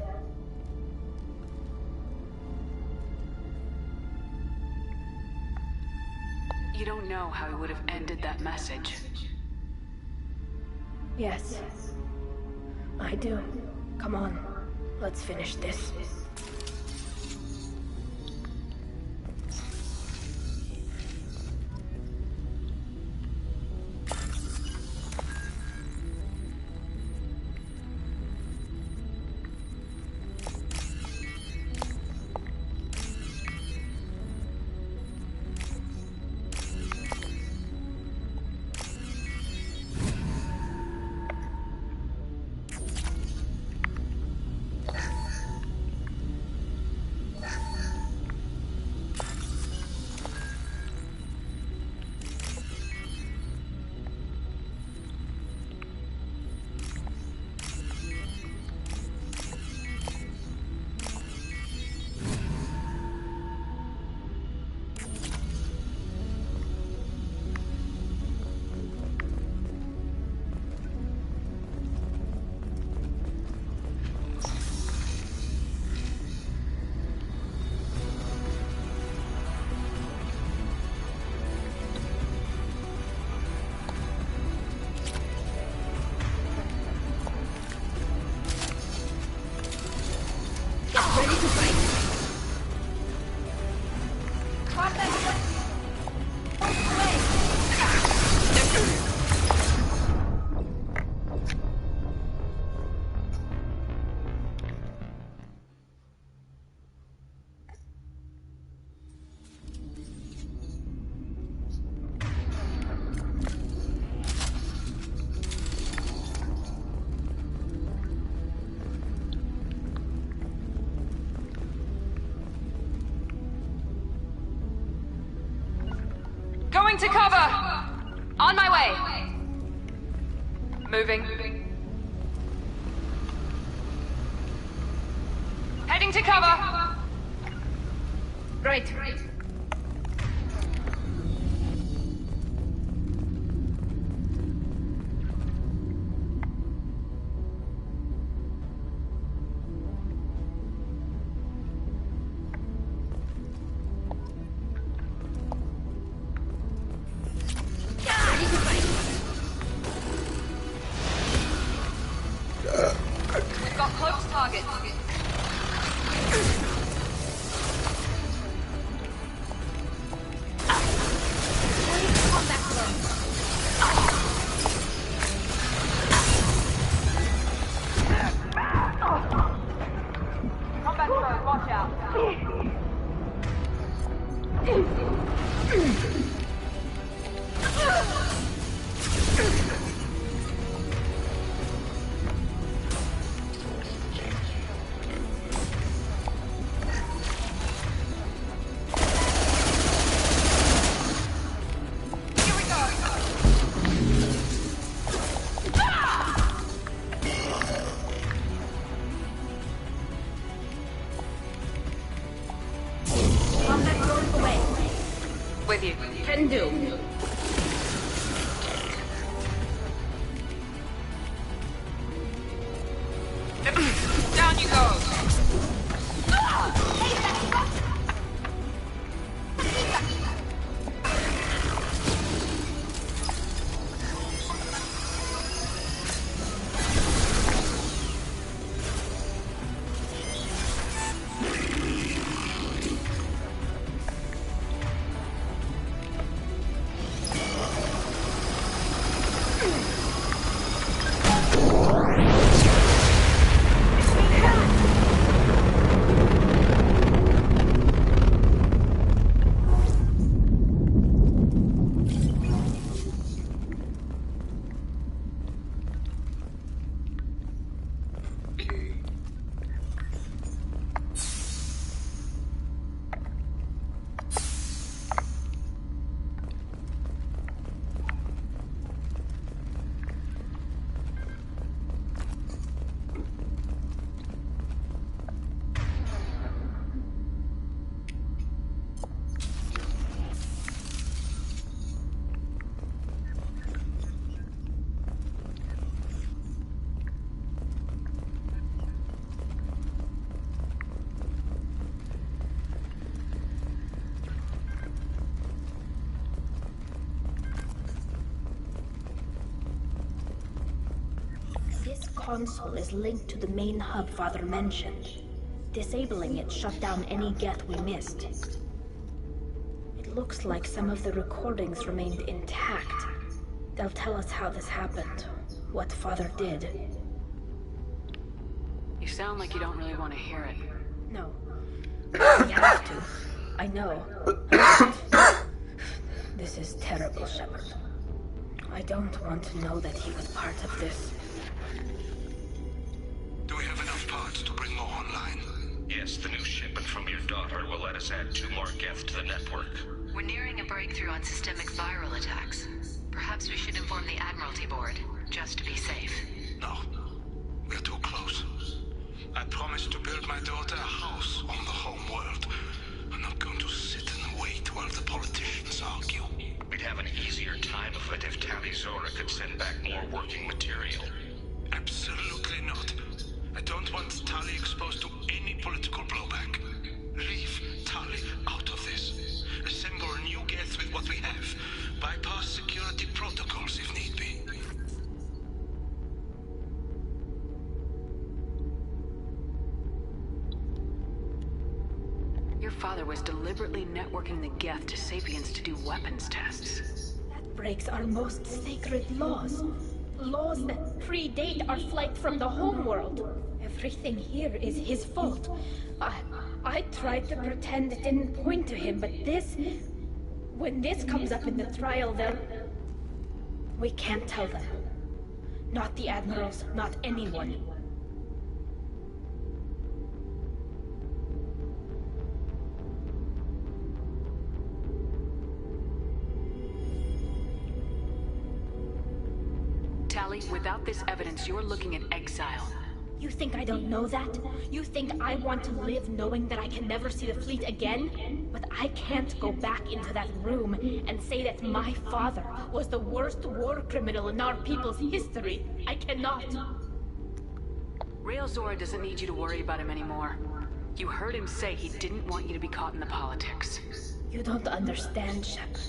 Speaker 3: You don't know how he would have ended that message.
Speaker 6: Yes. I do. Come on. Let's finish this.
Speaker 3: Moving to cover! On my way! Moving. Heading to cover!
Speaker 6: Right.
Speaker 3: We've got close targets. Combat drone, watch out. Here we go.
Speaker 6: Combat drone away.
Speaker 3: With you.
Speaker 6: Can do.
Speaker 3: Down you go.
Speaker 6: This console is linked to the main hub Father mentioned. Disabling it shut down any Geth we missed. It looks like some of the recordings remained intact. They'll tell us how this happened, what Father did.
Speaker 3: You sound like you don't really want to hear it.
Speaker 6: No. We have to. I know. This is terrible, Shepard. I don't want to know that he was part of this.
Speaker 4: Do we have enough parts to bring more online?
Speaker 12: Yes, the new shipment from your daughter will let us add 2 more Geth to the network.
Speaker 5: We're nearing a breakthrough on systemic viral attacks. Perhaps we should inform the Admiralty Board, just to be safe.
Speaker 4: No. We're too close. I promised to build my daughter a house on the home world. I'm not going to sit and wait while the politicians argue.
Speaker 12: We'd have an easier time of it if Tali Zora could send back more working material.
Speaker 4: Absolutely not. I don't want Tali exposed to any political blowback. Leave Tali out of this. Assemble new Geth with what we have. Bypass security protocols if need be.
Speaker 3: Your father was deliberately networking the Geth to Sapiens to do weapons tests.
Speaker 6: That breaks our most sacred laws. Laws that predate our flight from the homeworld. Everything here is his fault. I tried to pretend it didn't point to him, but this... When this comes up in the trial, they'll... We can't tell them. Not the Admirals, not anyone.
Speaker 3: without this evidence, you're looking at exile.
Speaker 6: You think I don't know that? You think I want to live knowing that I can never see the fleet again? But I can't go back into that room and say that my father was the worst war criminal in our people's history. I cannot.
Speaker 3: Rael Zora doesn't need you to worry about him anymore. You heard him say he didn't want you to be caught in the politics.
Speaker 6: You don't understand, Shepard.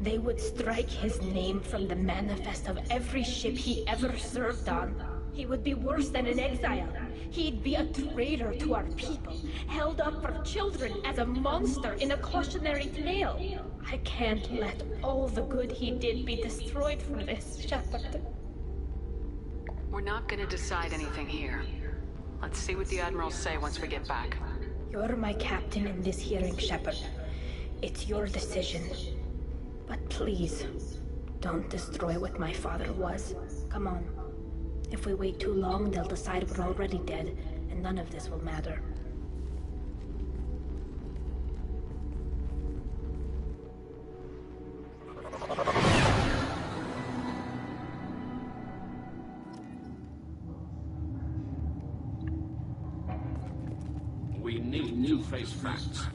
Speaker 6: They would strike his name from the manifest of every ship he ever served on. He would be worse than an exile. He'd be a traitor to our people, held up for children as a monster in a cautionary tale. I can't let all the good he did be destroyed for this, Shepard.
Speaker 3: We're not gonna decide anything here. Let's see what the Admirals say once we get back.
Speaker 6: You're my captain in this hearing, Shepard. It's your decision. But please, don't destroy what my father was. Come on. If we wait too long, they'll decide we're already dead, and none of this will matter.
Speaker 2: We need to face facts.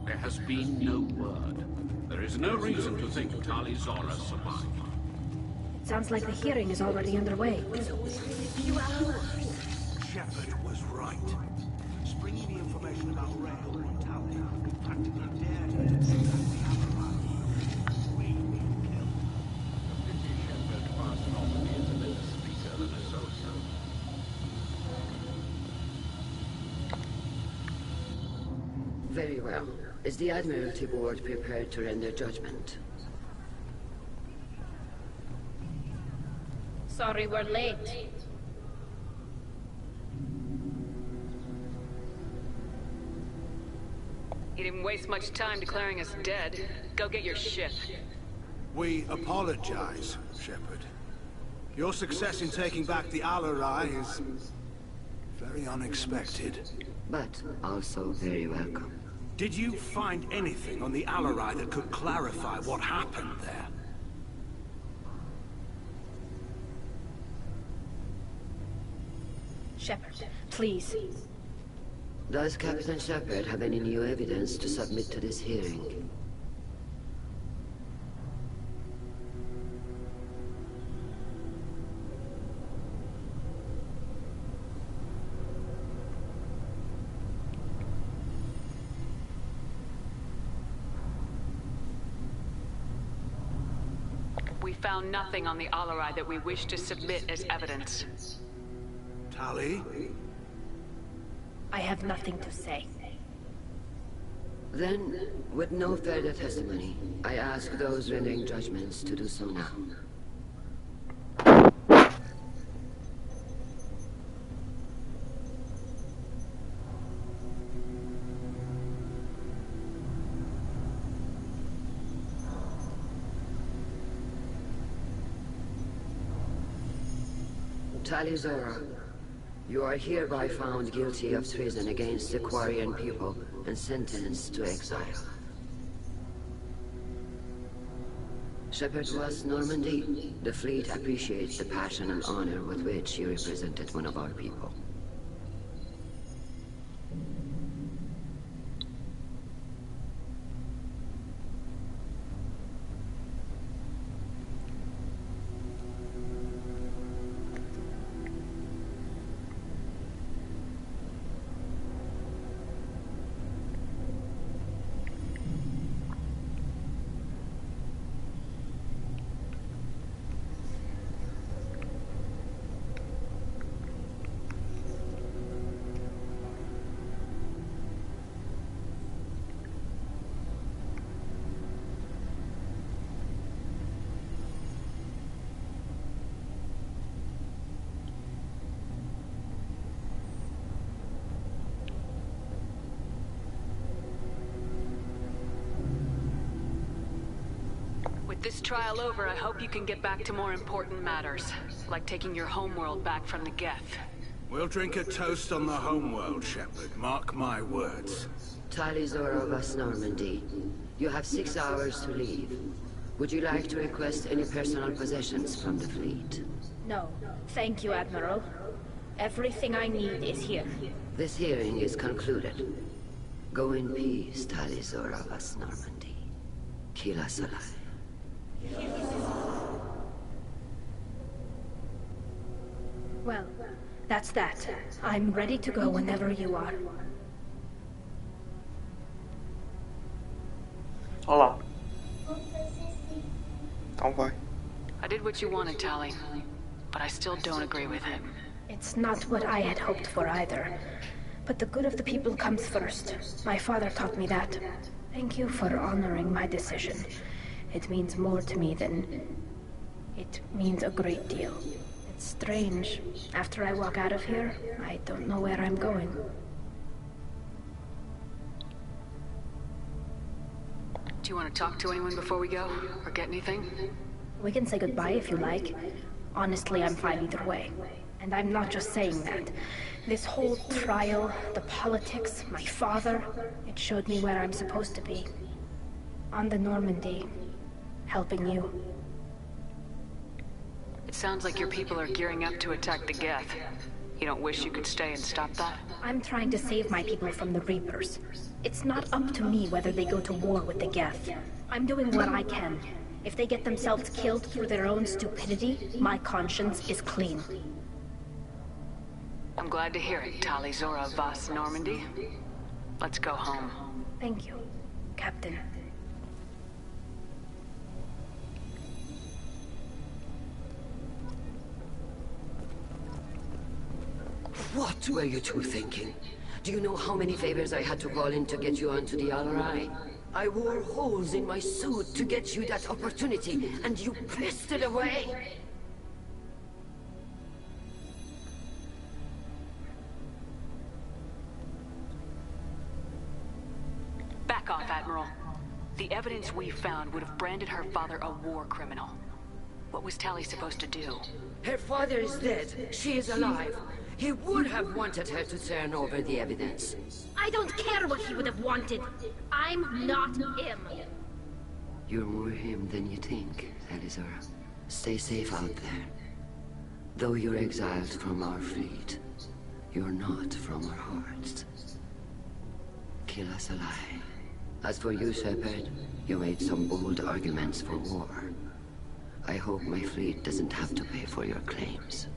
Speaker 2: There has been no word. There is no reason to think Tali Zora survived.
Speaker 6: Sounds like the hearing is already underway.
Speaker 4: Shepard was right. Springing the information about Rael on Tali practically dared her to take back the Amaran. We will kill.
Speaker 2: Shepard was not a better speaker than a soldier.
Speaker 1: Very well. Is the Admiralty Board prepared to render judgment?
Speaker 6: Sorry we're late.
Speaker 3: You didn't waste much time declaring us dead. Go get your ship.
Speaker 4: We apologize, Shepard. Your success in taking back the Alarai is very unexpected.
Speaker 1: But also very welcome.
Speaker 4: Did you find anything on the Alarai that could clarify what happened there?
Speaker 6: Shepard, please.
Speaker 1: Does Captain Shepard have any new evidence to submit to this hearing?
Speaker 3: We found nothing on the Alarai that we wish to submit as evidence.
Speaker 4: Tali?
Speaker 6: I have nothing to say.
Speaker 1: Then, with no further testimony, I ask those rendering judgments to do so now. Tali Zora, you are hereby found guilty of treason against the Quarian people and sentenced to exile. Shepard was Normandy. The fleet appreciates the passion and honor with which you represented one of our people.
Speaker 3: With this trial over, I hope you can get back to more important matters, like taking your homeworld back from the Geth.
Speaker 4: We'll drink a toast on the homeworld, Shepard. Mark my words.
Speaker 1: Tali Zora was Normandy. You have 6 hours to leave. Would you like to request any personal possessions from the fleet?
Speaker 6: No, thank you, Admiral. Everything I need is here.
Speaker 1: This hearing is concluded. Go in peace, Tali Zora vas Normandy. Kila Salai.
Speaker 6: Well, that's that. I'm ready to go whenever you are.
Speaker 8: Olá. Então vai.
Speaker 3: I did what you wanted, Tali, but I still don't agree with it.
Speaker 6: It's not what I had hoped for either. But the good of the people comes first. My father taught me that. Thank you for honoring my decision. It means more to me than... It means a great deal. It's strange. After I walk out of here, I don't know where I'm going.
Speaker 3: Do you want to talk to anyone before we go? Or get anything?
Speaker 6: We can say goodbye if you like. Honestly, I'm fine either way. And I'm not just saying that. This whole trial, the politics, my father, it showed me where I'm supposed to be. On the Normandy, helping you.
Speaker 3: It sounds like your people are gearing up to attack the Geth. You don't wish you could stay and stop that?
Speaker 6: I'm trying to save my people from the Reapers. It's not up to me whether they go to war with the Geth. I'm doing what I can. If they get themselves killed through their own stupidity, my conscience is clean.
Speaker 3: I'm glad to hear it, Tali Zora vas Normandy. Let's go home.
Speaker 6: Thank you, Captain.
Speaker 1: What were you two thinking? Do you know how many favors I had to call in to get you onto the Alarai? I wore holes in my suit to get you that opportunity, and you pissed it away!
Speaker 3: Back off, Admiral. The evidence we found would have branded her father a war criminal. What was Tali supposed to do?
Speaker 1: Her father is dead. She is alive. He would have wanted her to turn over the evidence.
Speaker 6: I don't care what he would have wanted. I'm not him.
Speaker 1: You're more him than you think, Elizora. Stay safe out there. Though you're exiled from our fleet, you're not from our hearts. Kill us alive. As for you, Shepard, you made some bold arguments for war. I hope my fleet doesn't have to pay for your claims.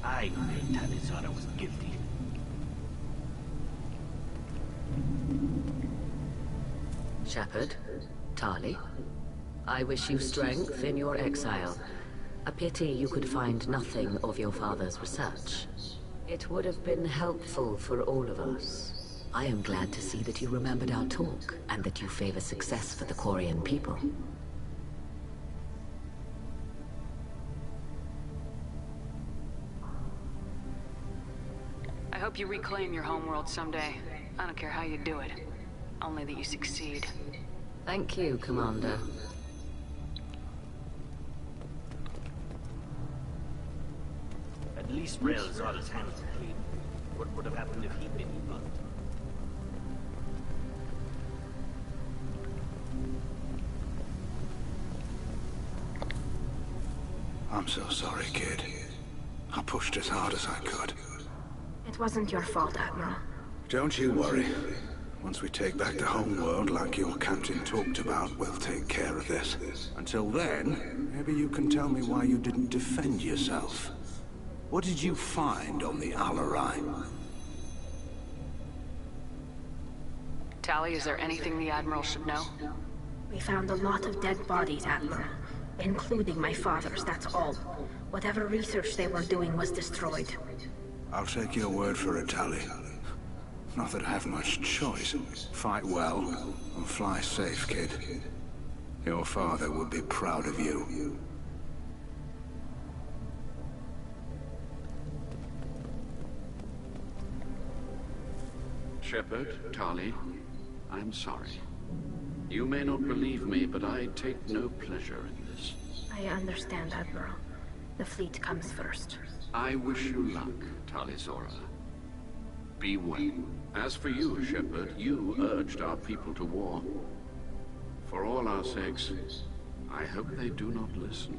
Speaker 10: I knew Tali Zora was guilty.
Speaker 5: Shepard, Tali, I wish you strength in your exile. A pity you could find nothing of your father's research. It would have been helpful for all of us. I am glad to see that you remembered our talk, and that you favor success for the Quarian people.
Speaker 3: I hope you reclaim your homeworld someday. I don't care how you do it. Only that you succeed.
Speaker 5: Thank you, Commander.
Speaker 10: At least Rail Zora's hands are clean. What would have happened if he'd been involved?
Speaker 4: I'm so sorry, kid. I pushed as hard as I could.
Speaker 6: It wasn't your fault, Admiral.
Speaker 4: Don't you worry. Once we take back the homeworld like your captain talked about, we'll take care of this. Until then, maybe you can tell me why you didn't defend yourself. What did you find on the Alarai?
Speaker 3: Tali, is there anything the Admiral should know?
Speaker 6: We found a lot of dead bodies, Admiral. Including my father's, that's all. Whatever research they were doing was destroyed.
Speaker 4: I'll take your word for it, Tali. Not that I have much choice. Fight well, and fly safe, kid. Your father would be proud of you.
Speaker 2: Shepard, Tali, I'm sorry. You may not believe me, but I take no pleasure in this.
Speaker 6: I understand, Admiral. The fleet comes first.
Speaker 2: I wish you luck, Tali. Be well. As for you, Shepherd, you urged our people to war. For all our sakes, I hope they do not listen.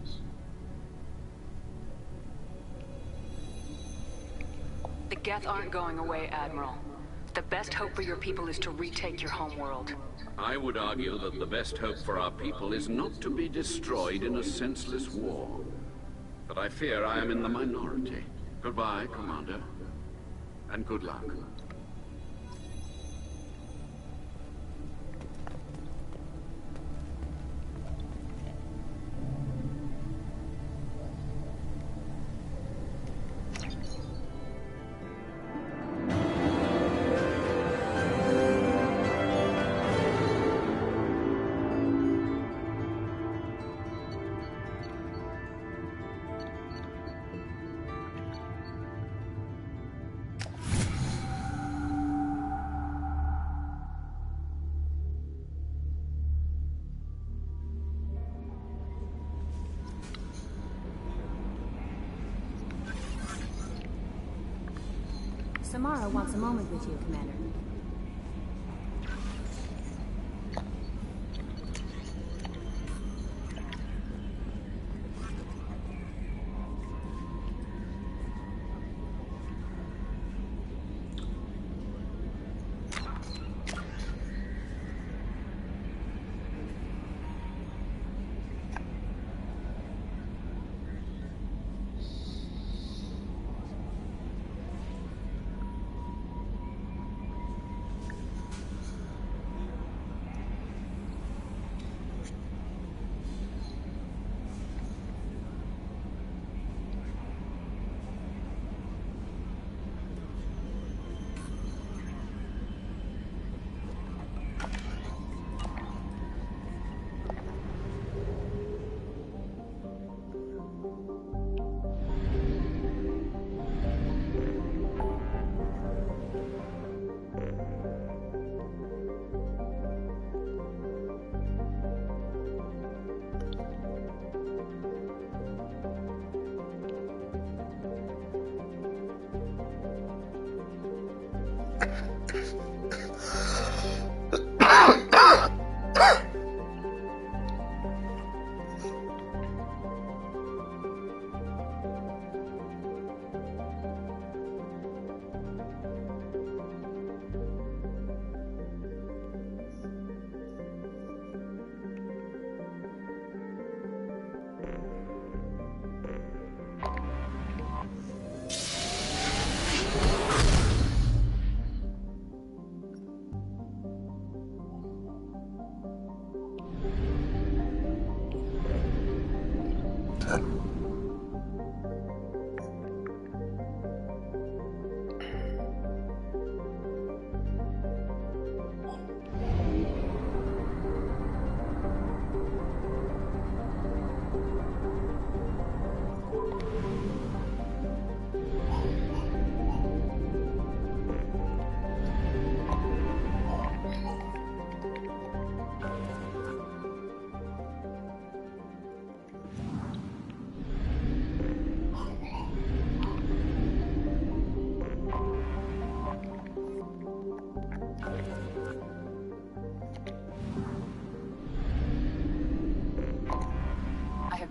Speaker 3: The Geth aren't going away, Admiral. The best hope for your people is to retake your homeworld.
Speaker 2: I would argue that the best hope for our people is not to be destroyed in a senseless war. But I fear I am in the minority. Goodbye, Commander. And good luck.
Speaker 13: Samara wants a moment with you, Commander.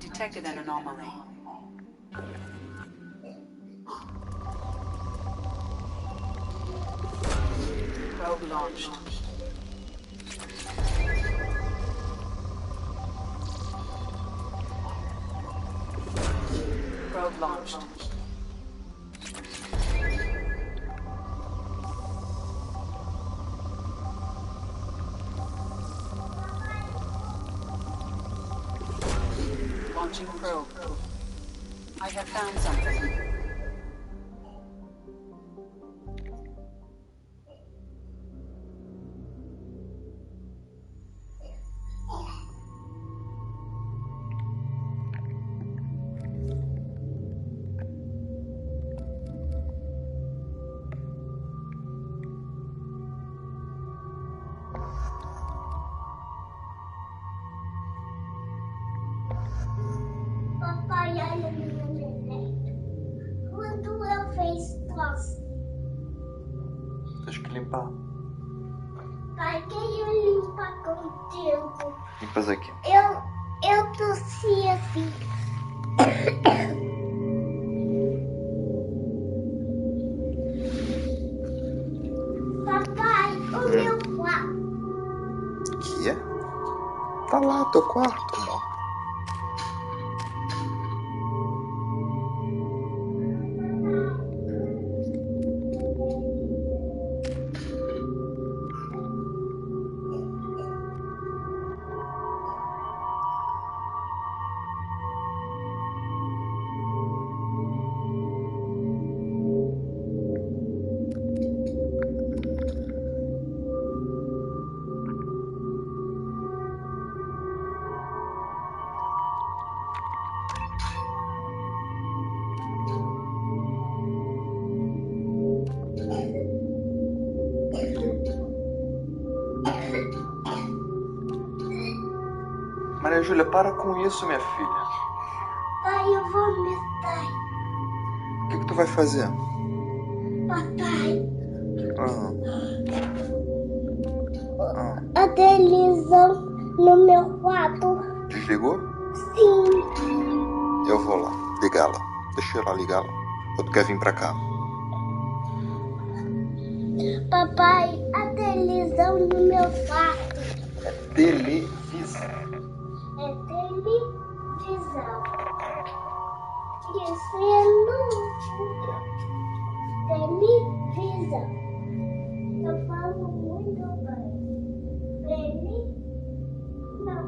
Speaker 3: Detected an anomaly. Probe launched. Probe launched. Launching probe. I have found something.
Speaker 7: posso.
Speaker 8: Tens que limpar.
Speaker 7: Pai, quem eu limpar contigo?
Speaker 8: Limpas aqui.
Speaker 7: Eu tossi assim. Papai, o meu quarto.
Speaker 8: Que é? Tá lá, teu quarto, amor. Maria Júlia, para com isso, minha filha.
Speaker 7: Pai, eu vou me sair.
Speaker 8: O que tu vai fazer?
Speaker 7: Papai,
Speaker 8: Ah,
Speaker 7: a televisão no meu quarto.
Speaker 8: desligou?
Speaker 7: Sim.
Speaker 8: Eu vou lá, ligá-la. Deixa eu lá ligá-la. Ou tu quer vir pra cá?
Speaker 7: Papai, a televisão no meu quarto.
Speaker 8: Televisão.
Speaker 7: É televisão. Isso é novo. Televisão. Eu falo muito bem. Não.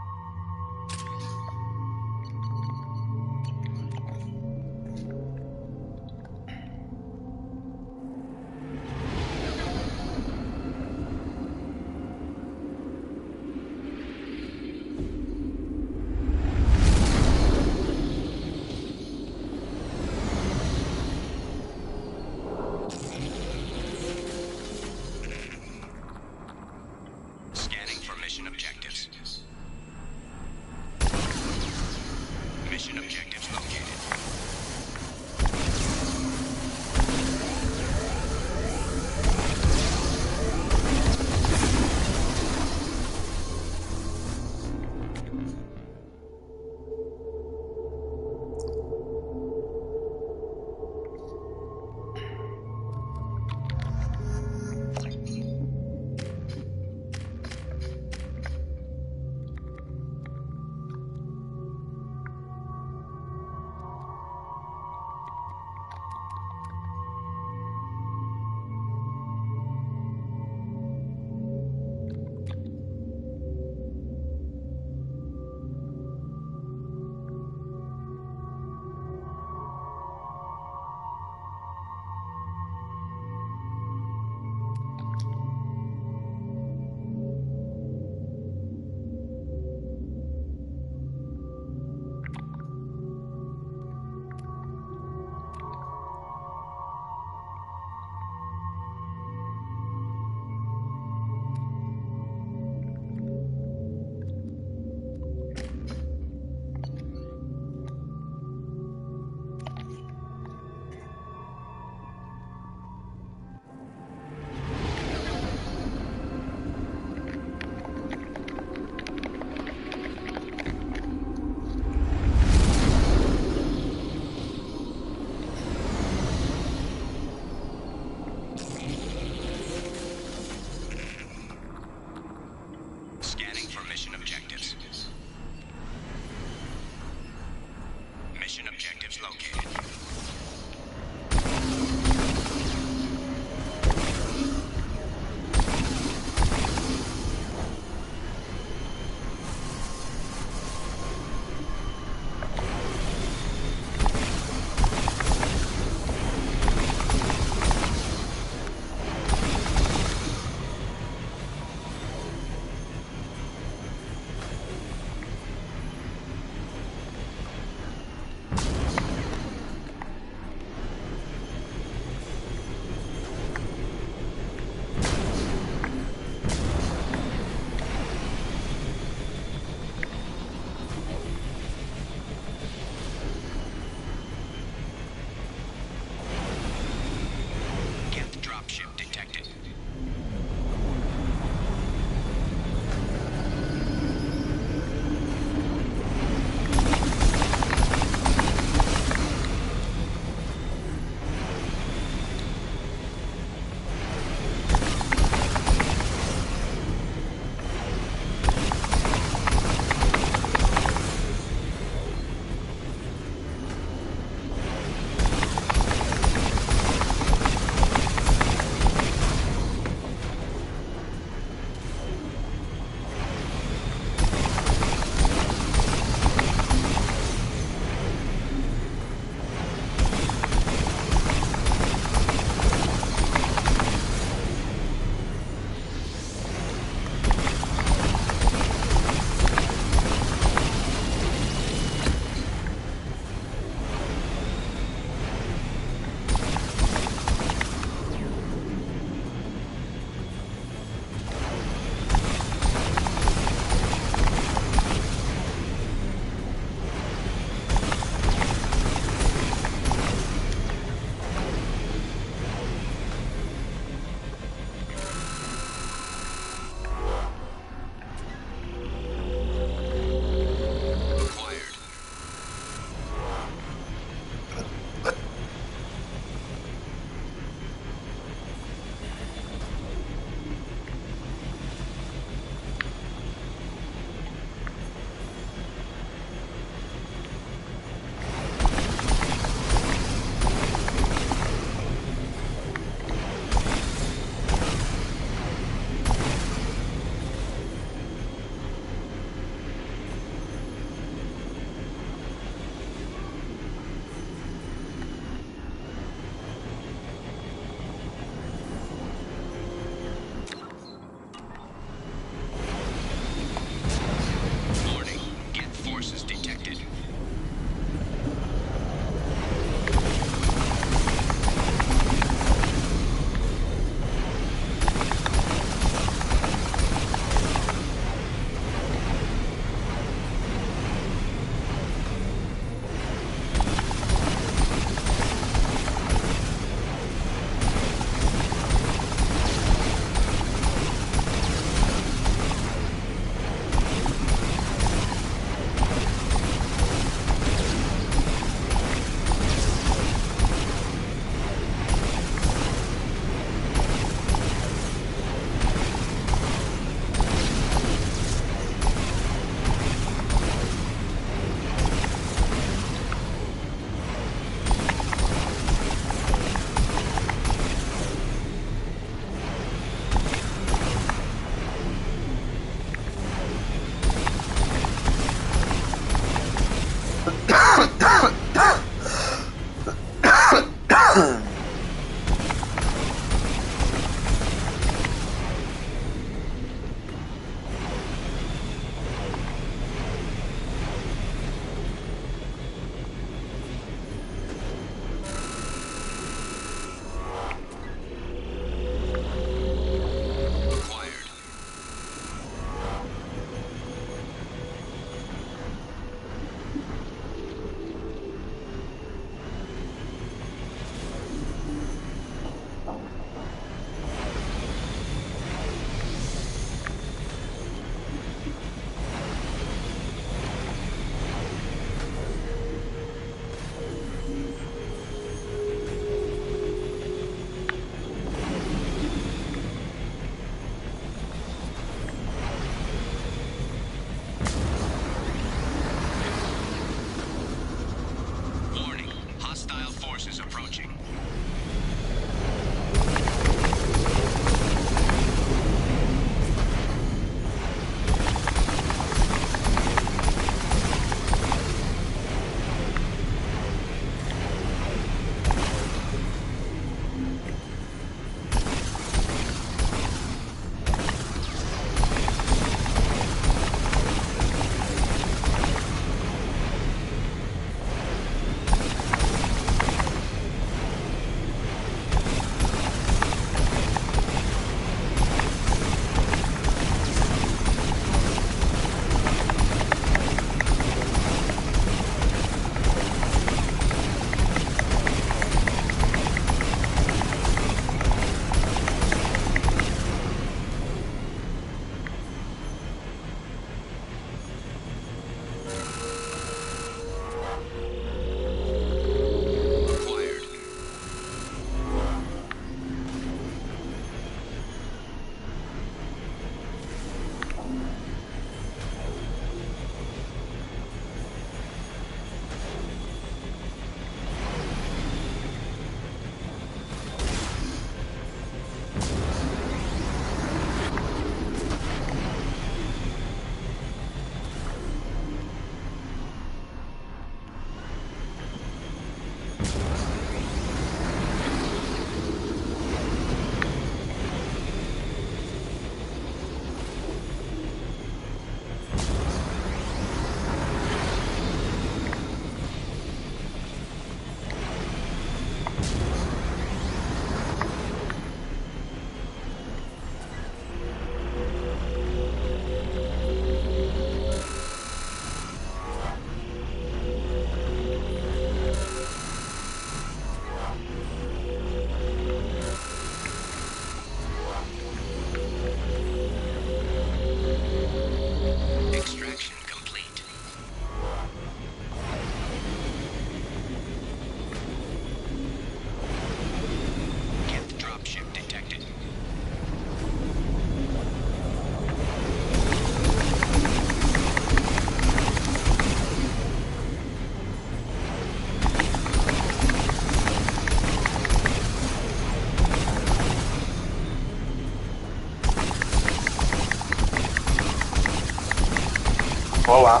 Speaker 8: Olá.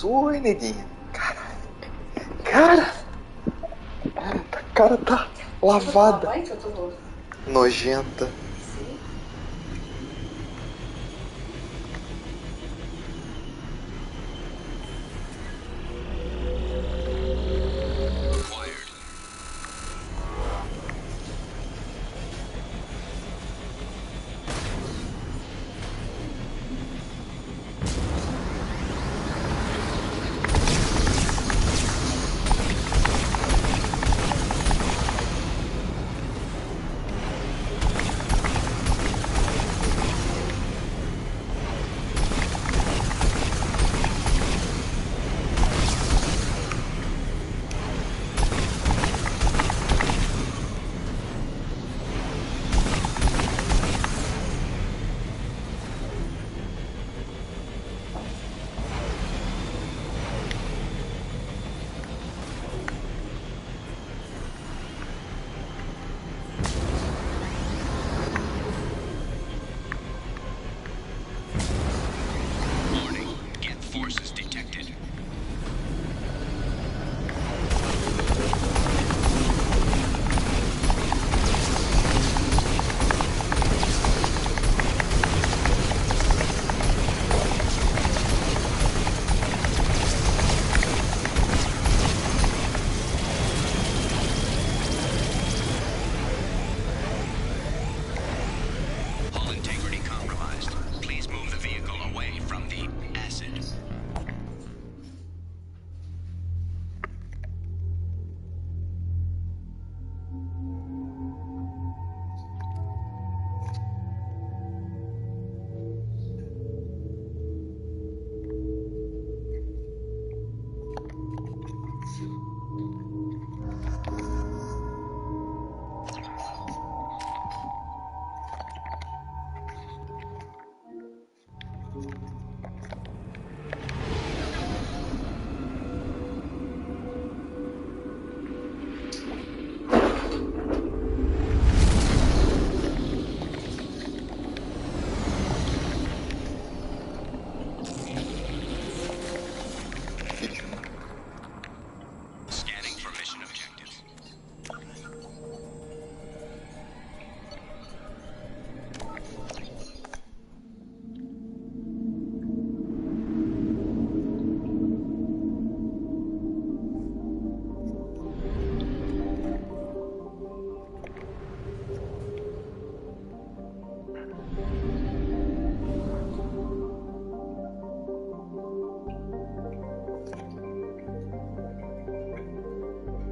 Speaker 8: Oi, neguinho. Cara, a cara tá lavada. Nojenta.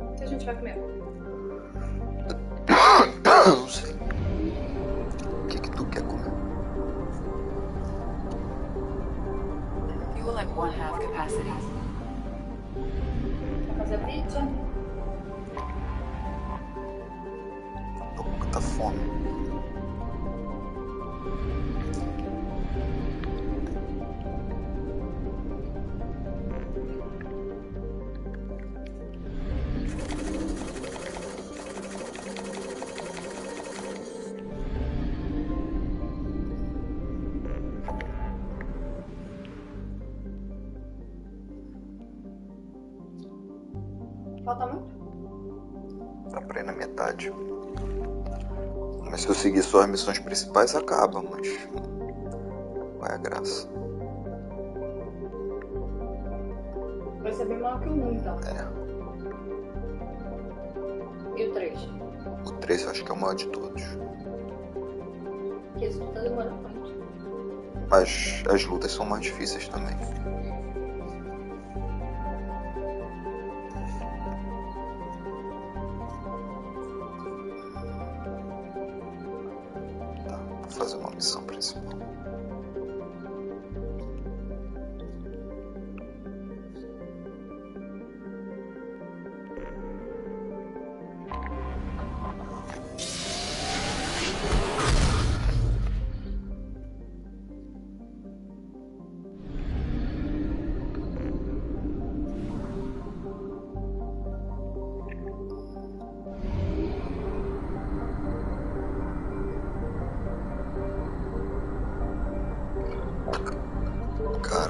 Speaker 7: O que a gente vai comer?
Speaker 8: Não sei. O que tu quer comer?
Speaker 5: Fuel at 1/2 capacity.
Speaker 7: Quer fazer pizza?
Speaker 8: Tô com muita fome.
Speaker 7: Falta muito?
Speaker 8: Tá pra ir na metade. Mas se eu seguir só as missões principais, acaba, mas... qual é a graça?
Speaker 7: Vai ser bem maior que o 1, então.
Speaker 8: É.
Speaker 7: E o 3?
Speaker 8: O 3 eu acho que é o maior de todos.
Speaker 7: Porque esse não tá demorando muito.
Speaker 8: Mas as lutas são mais difíceis também. Fazer uma missão principal.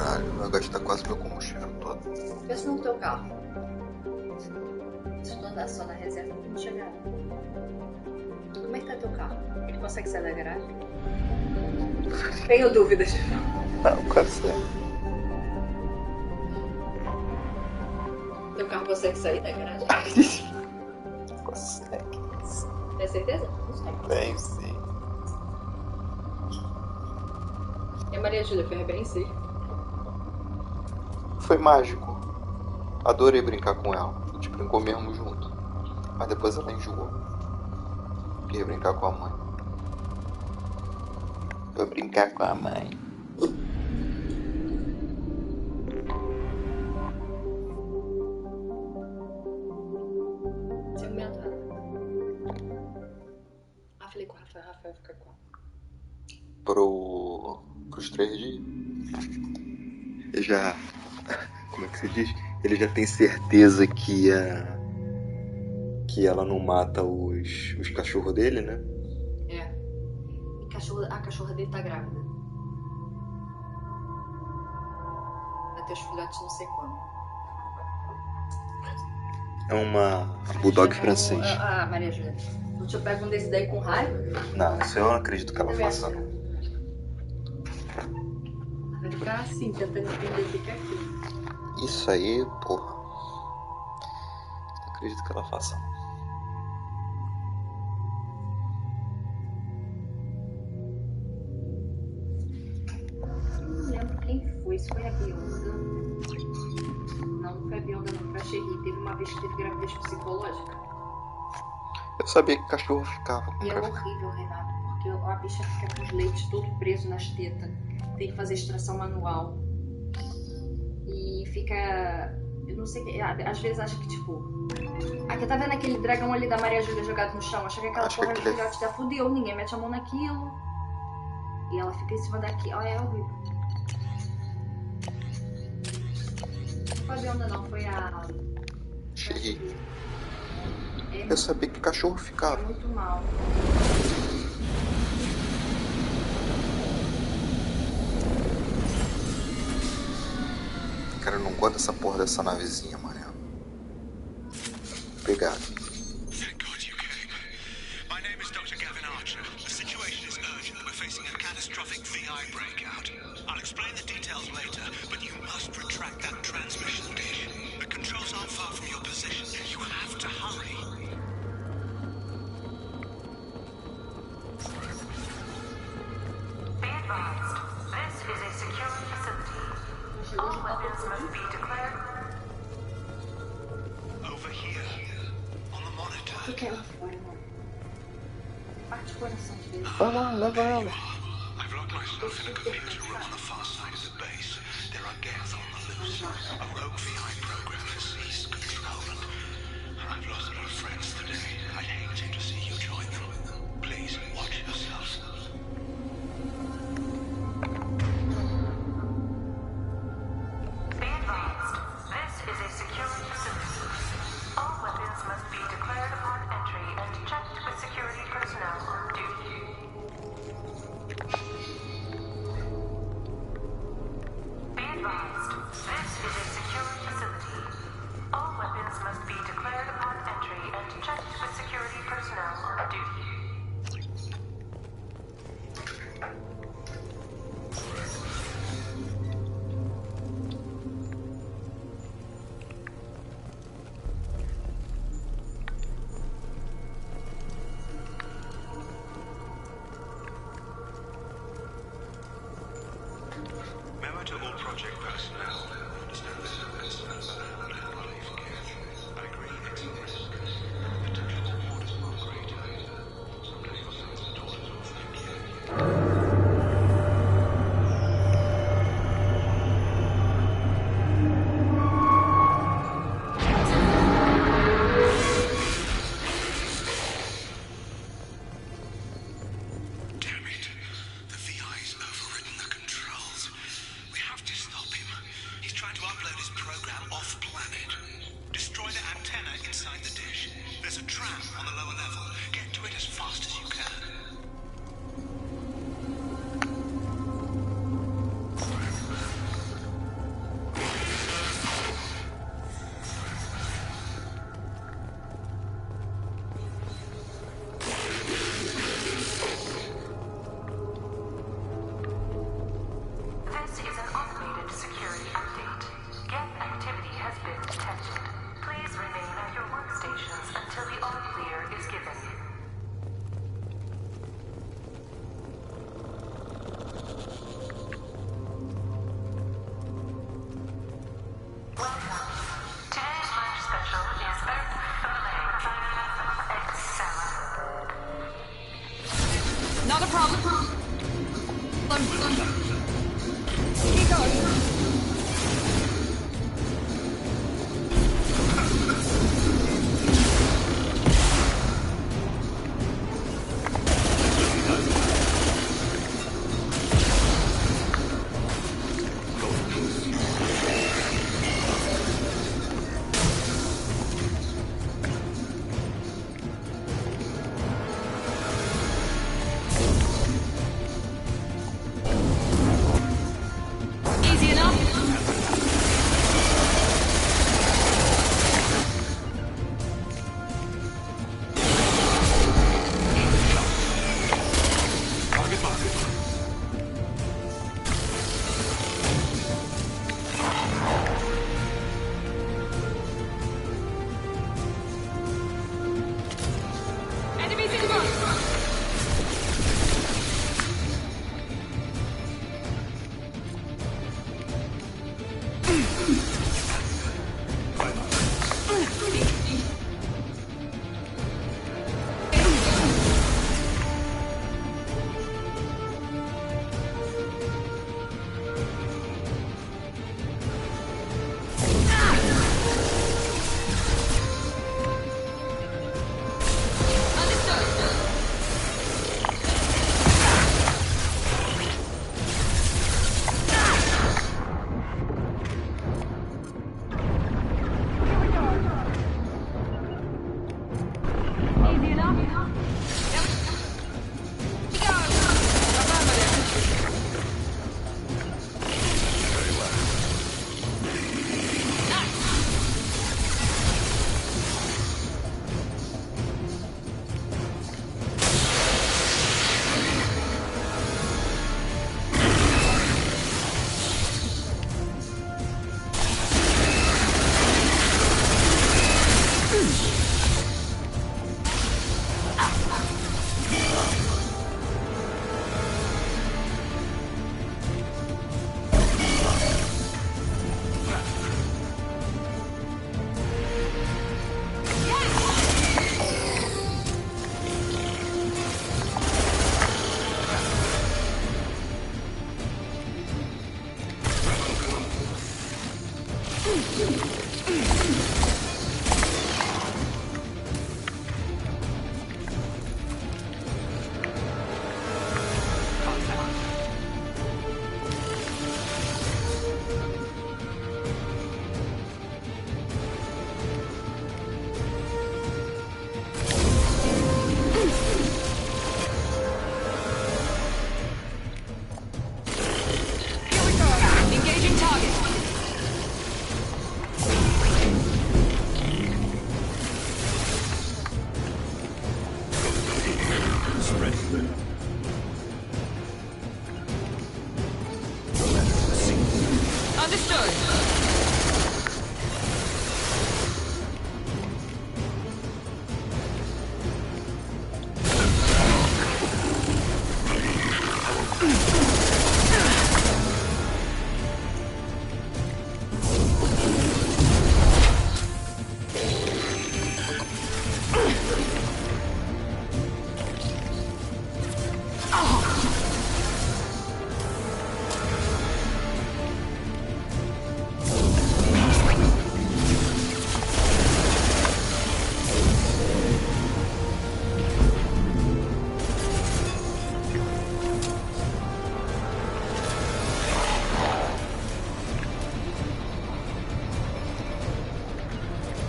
Speaker 8: Caralho, vai gastar quase meu combustível todo.
Speaker 14: Pensa no teu carro. Se tu andar só na reserva, não chegar. Como é que tá teu carro? Ele consegue sair da garagem? Tenho dúvidas.
Speaker 8: Não, consegue.
Speaker 14: Teu carro consegue sair da garagem?
Speaker 8: Consegue.
Speaker 14: Tem certeza? Não sei.
Speaker 8: Tem sim.
Speaker 14: E a Maria Júlia foi repreensível?
Speaker 8: Foi mágico. Adorei brincar com ela. A gente brincou mesmo junto. Mas depois ela enjoou. Queria brincar com a mãe. Vou brincar com a mãe.
Speaker 14: Ciumento, falei com o Rafael. Rafael fica com
Speaker 8: Pros 3 dias. Ele já... Como é que se diz? Ele já tem certeza que ela não mata os cachorros dele, né?
Speaker 14: É. E a cachorra dele tá grávida. Vai ter os filhotes não sei quando.
Speaker 8: É uma bulldog francês.
Speaker 14: Maria Júlia, não te pega um desse daí com raiva?
Speaker 8: Não, isso eu não acredito que ela faça.
Speaker 14: Vai ficar assim, tentando entender o que é aquilo.
Speaker 8: Isso aí, porra. Não acredito que ela faça.
Speaker 14: Não lembro quem foi, se foi a Bionda. Não foi a Bionda, não foi a Sherry. Teve uma vez que teve gravidez psicológica.
Speaker 8: Eu sabia que cachorro ficava com
Speaker 14: E é horrível, Renato, porque a bicha fica com os leites todo preso nas tetas. Tem que fazer extração manual. E fica... Eu não sei, às vezes acha que tipo... Aqui, tá vendo aquele dragão ali da Maria Júlia jogado no chão? Acha que aquela porra de filhote já fudeu, ninguém mete a mão naquilo. E ela fica em cima daquilo. Olha, é horrível. Não foi a Bionda não, foi a...
Speaker 8: Cheguei. Eu sabia que cachorro ficava.
Speaker 14: É muito mal.
Speaker 8: Cara, eu não gosto dessa porra dessa navezinha, mané. Obrigado.
Speaker 14: O que ela foi, mano? Parte o coração de Deus.
Speaker 8: Vai lá, leva ela.
Speaker 12: I've locked myself in a computer room on the far side of the base. There are Geth on the loose. A rogue VI program has seized control, and I've lost a lot of friends today. I'd hate to see you join them. Please watch yourselves.
Speaker 15: Be advised, this is a secure facility. All weapons must be declared upon entry and checked with security personnel on duty. Be advised, this is a secure facility. All weapons must be declared upon entry and checked with security personnel on duty.
Speaker 12: Memo to all project personnel. Understand this concern, but I don't believe Geth. I agree it's a risk. The potential reward is far greater. Someday your sons and daughters will thank you. Damn it. The VI's overridden the controls. We have to stop him. He's trying to upload his program off-planet.
Speaker 3: Not a problem. Keep going.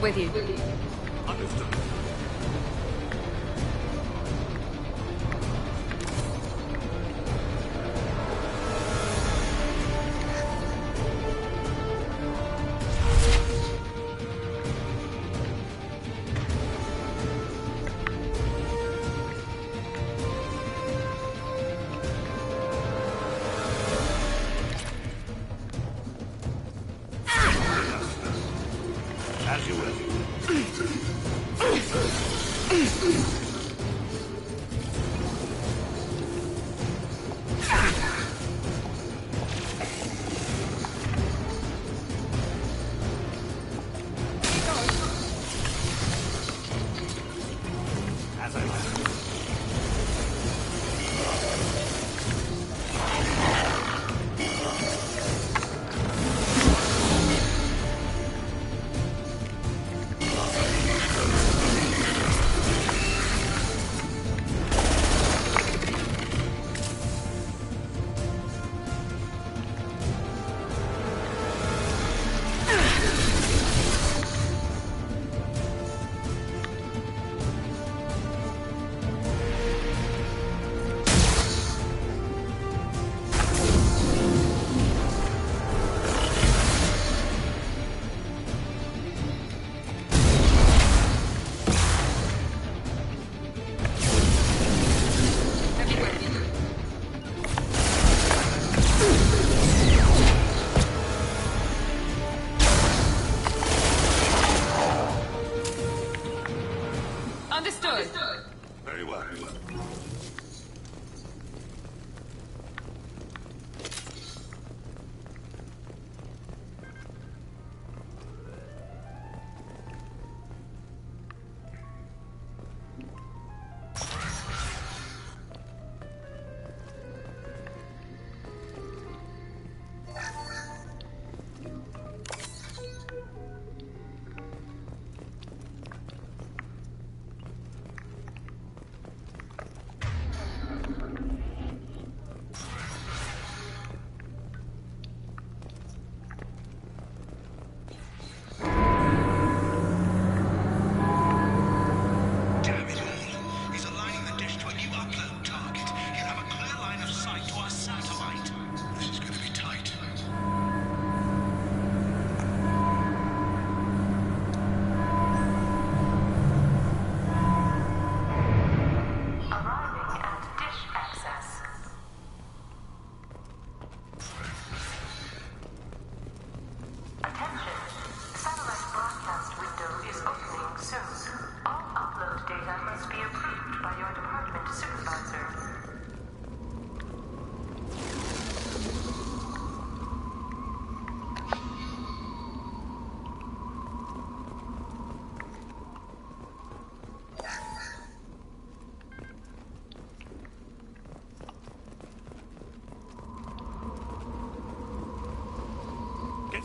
Speaker 3: With you.
Speaker 12: Understood. As you will.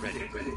Speaker 10: Get ready.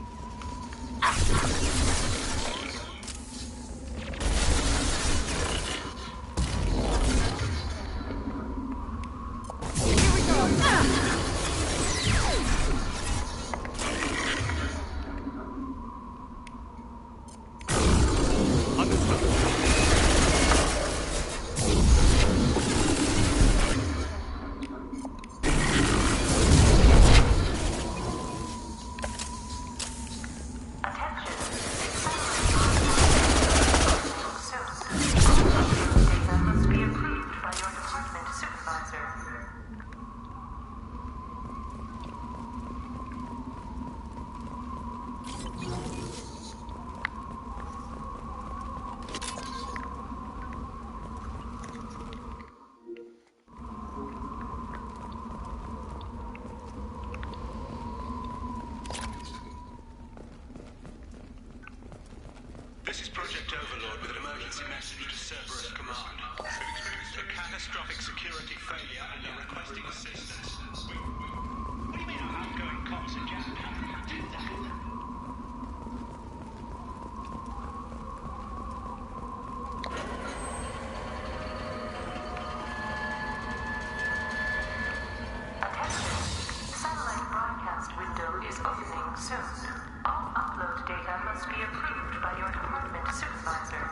Speaker 12: This is Project Overlord with an emergency message to Cerberus Command. We've experienced a catastrophic security failure and are requesting assistance. What do you mean our outgoing cops are jammed? How can you do that?
Speaker 15: Satellite broadcast window is opening soon. All upload data must be approved by your department supervisor.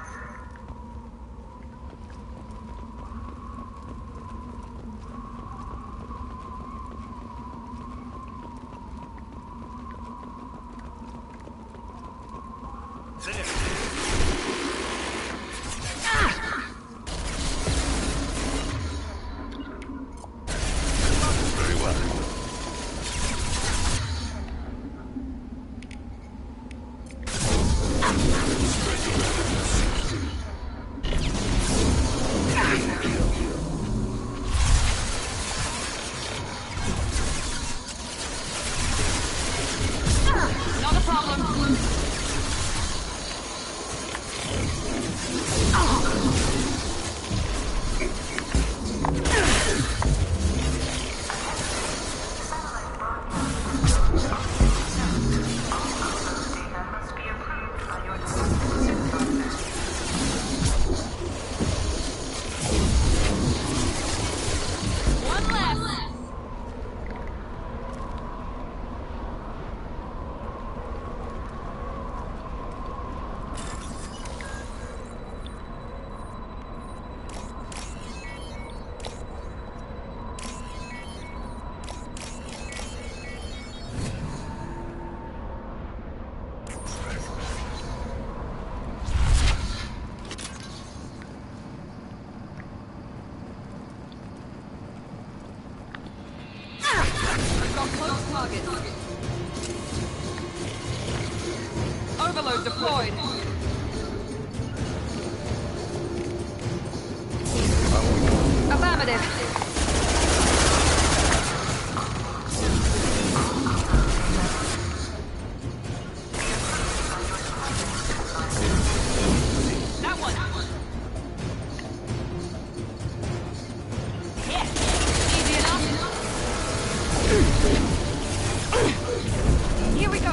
Speaker 3: Overload deployed. Affirmative. That one. Yeah. Easy enough. Here we go.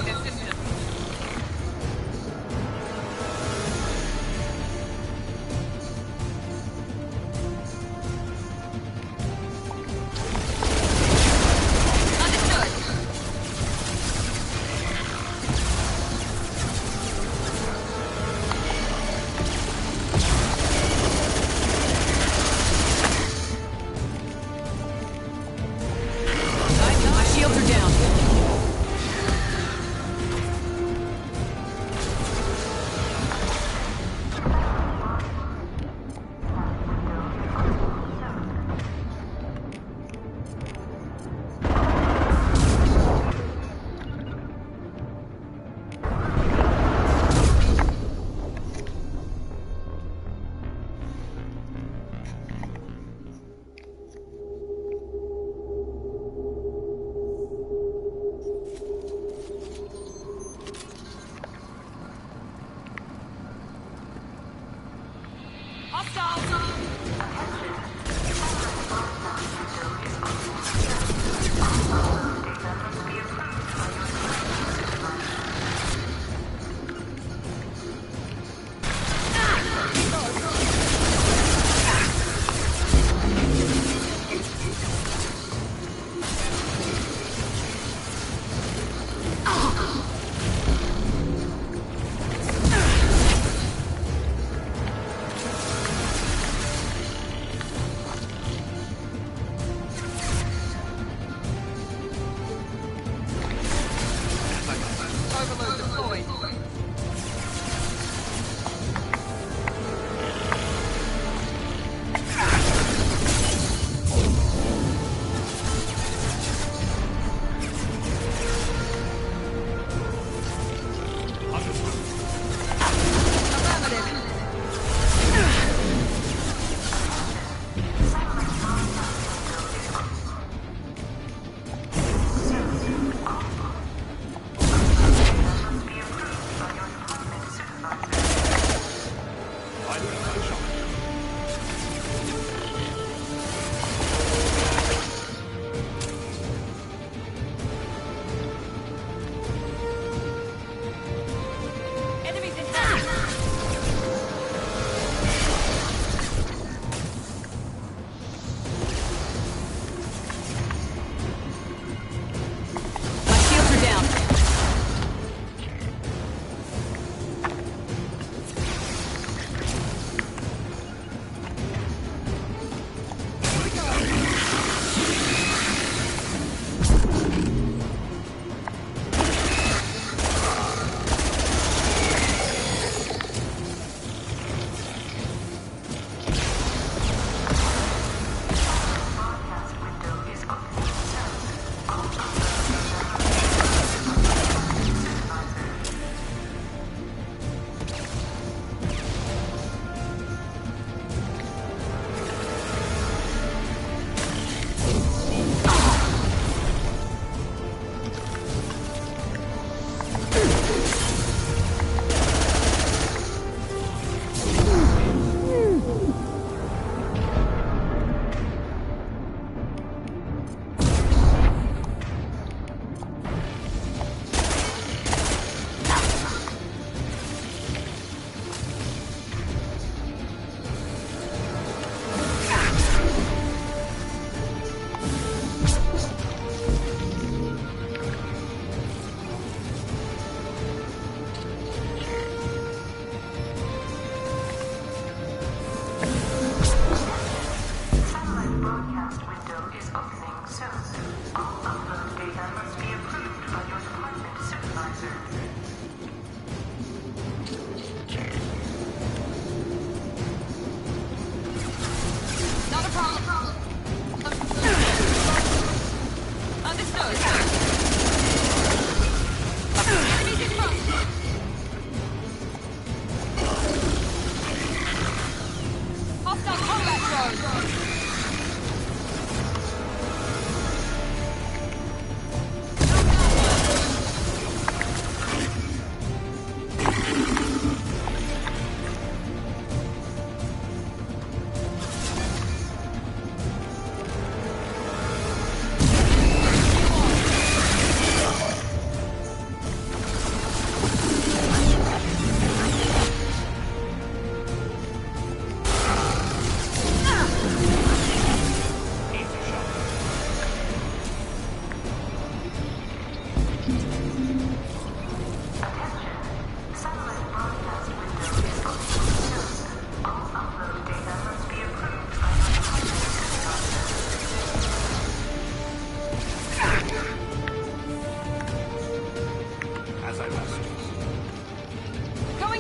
Speaker 3: their symptoms.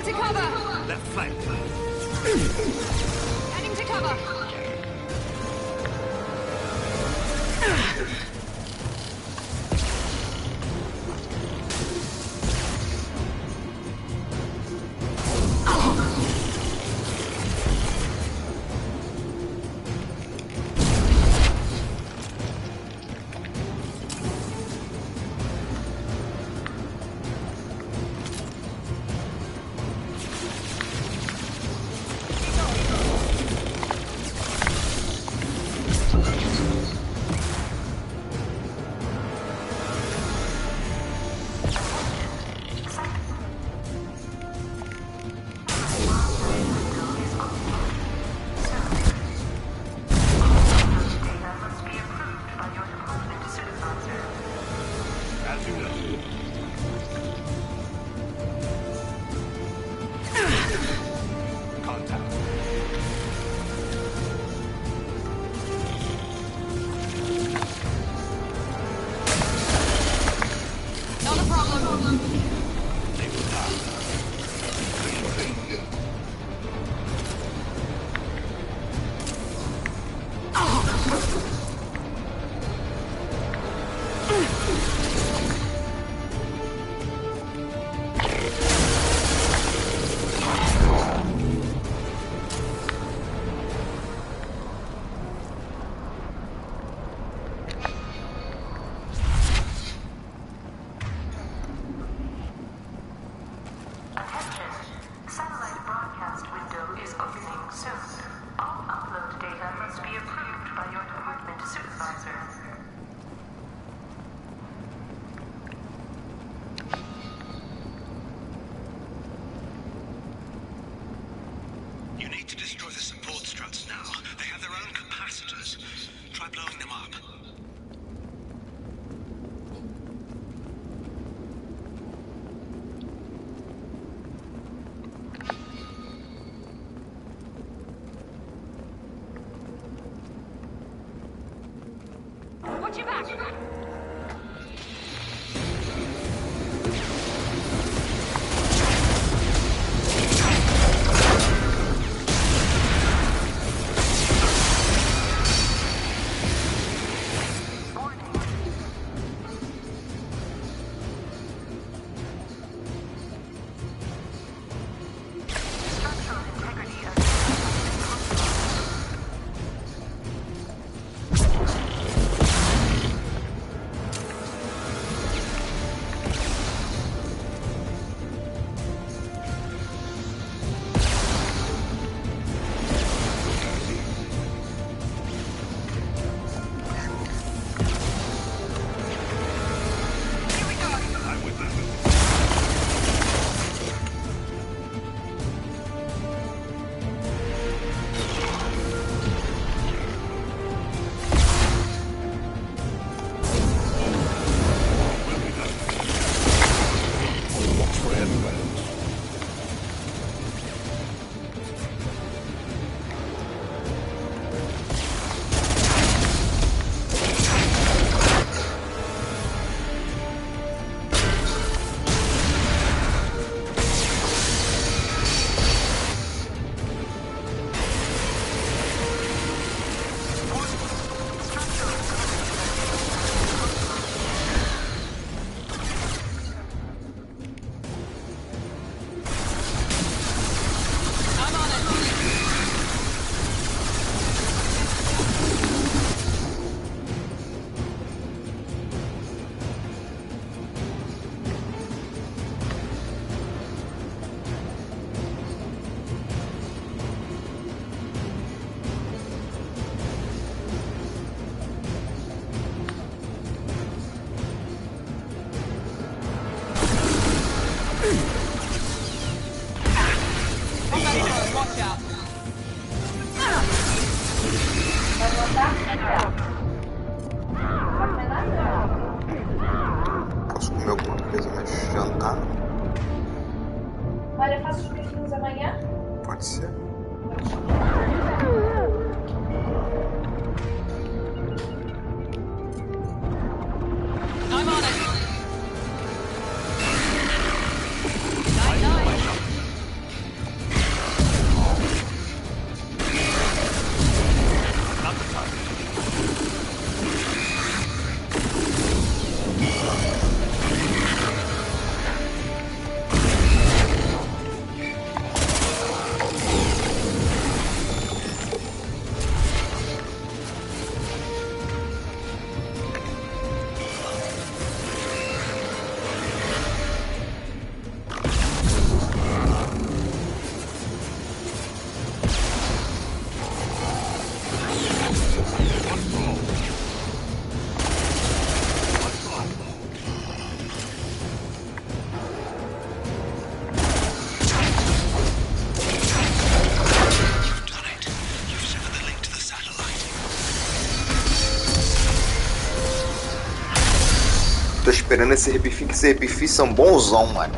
Speaker 3: to cover!
Speaker 12: Left flank.
Speaker 3: Heading to cover!
Speaker 12: You need to destroy the support struts now. They have their own capacitors. Try blowing them up.
Speaker 3: Watch your back!
Speaker 8: Posso comer alguma coisa antes de jantar?
Speaker 7: Olha, faço os bifinhos amanhã?
Speaker 8: Pode ser.
Speaker 3: I'm on it!
Speaker 8: Tô esperando esse rebife, que esse rebife são bonzão, mano.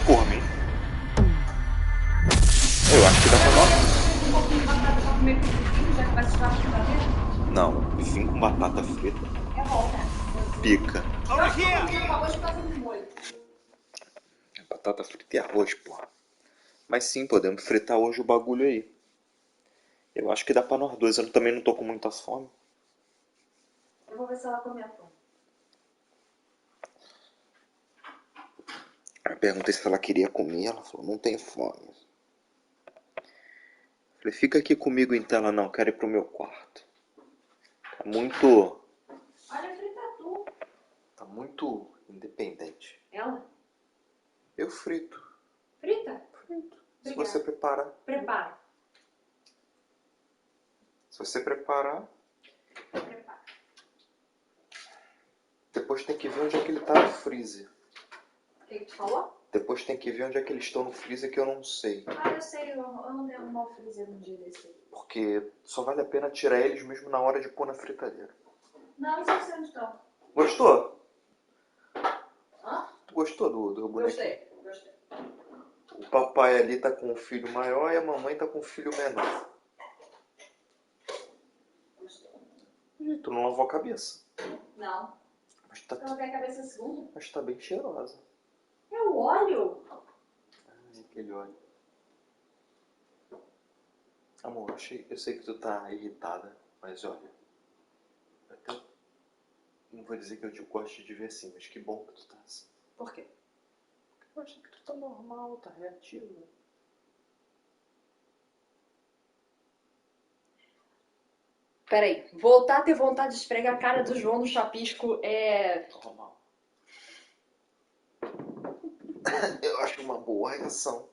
Speaker 8: Por mim. Eu acho que dá pra nós. Não, bifinho com batata frita. Pica. Batata frita e arroz, porra. Mas sim, podemos fritar hoje o bagulho aí. Eu acho que dá pra nós dois. Eu também não tô com muita fome.
Speaker 14: Eu vou ver se ela come a pão.
Speaker 8: Eu perguntei se ela queria comer. Ela falou, não tenho fome. Falei, fica aqui comigo então. Ela, não, quero ir pro meu quarto. Tá muito...
Speaker 14: Olha, frita tu.
Speaker 8: Tá muito independente.
Speaker 14: Ela?
Speaker 8: Eu frito.
Speaker 14: Frita?
Speaker 8: Frito. Se
Speaker 14: Obrigada.
Speaker 8: você preparar.
Speaker 14: Prepara.
Speaker 8: Se você preparar.
Speaker 14: Prepara.
Speaker 8: Depois tem que ver onde é que ele tá no freezer.
Speaker 14: O que tu falou?
Speaker 8: Depois tem que ver onde é que eles estão no freezer, que eu não sei.
Speaker 14: Ah, eu sei. Eu andei arrumar o freezer um dia desse aí.
Speaker 8: Porque só vale a pena tirar eles mesmo na hora de pôr na fritadeira.
Speaker 14: Não sei onde estão.
Speaker 8: Gostou?
Speaker 14: Hã?
Speaker 8: Tu gostou do bonequinho?
Speaker 14: Gostei.
Speaker 8: O papai ali tá com o filho maior e a mamãe tá com o filho menor. E tu não lavou a cabeça.
Speaker 14: Não.
Speaker 8: Mas tá,
Speaker 14: Eu lavei a cabeça segunda.
Speaker 8: mas tá bem cheirosa.
Speaker 14: É o óleo?
Speaker 8: Ai, aquele óleo. Amor, eu sei que tu tá irritada, mas olha. Até não vou dizer que eu te gosto de ver assim, mas que bom que tu tá assim.
Speaker 14: Por quê?
Speaker 8: Eu achei que tu tá normal, tá reativa.
Speaker 14: Peraí, voltar a ter vontade de esfregar a cara do João no chapisco é...
Speaker 8: Normal. Eu acho uma boa reação.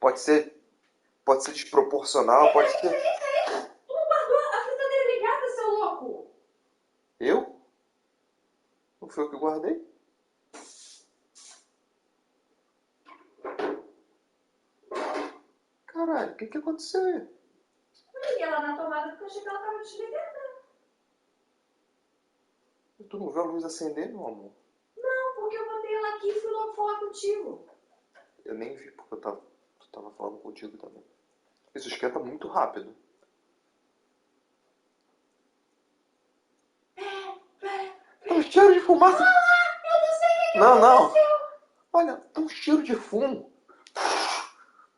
Speaker 8: Pode ser desproporcional, pode ser...
Speaker 14: Tu guardou a fritadeira ligada, seu louco!
Speaker 8: Eu? Não foi eu que guardei? Caralho, o que aconteceu aí?
Speaker 14: Eu liguei ela na tomada porque eu achei que ela tava desligada.
Speaker 8: Tu não viu a luz acender, meu amor?
Speaker 14: Não, porque eu botei ela aqui e fui logo falar contigo.
Speaker 8: Eu nem vi, porque tu tava falando contigo também. Isso esquenta muito rápido. Tá um cheiro de fumaça.
Speaker 14: Eu não sei o que
Speaker 8: Não.
Speaker 14: aconteceu.
Speaker 8: Olha, tá um cheiro de fumo.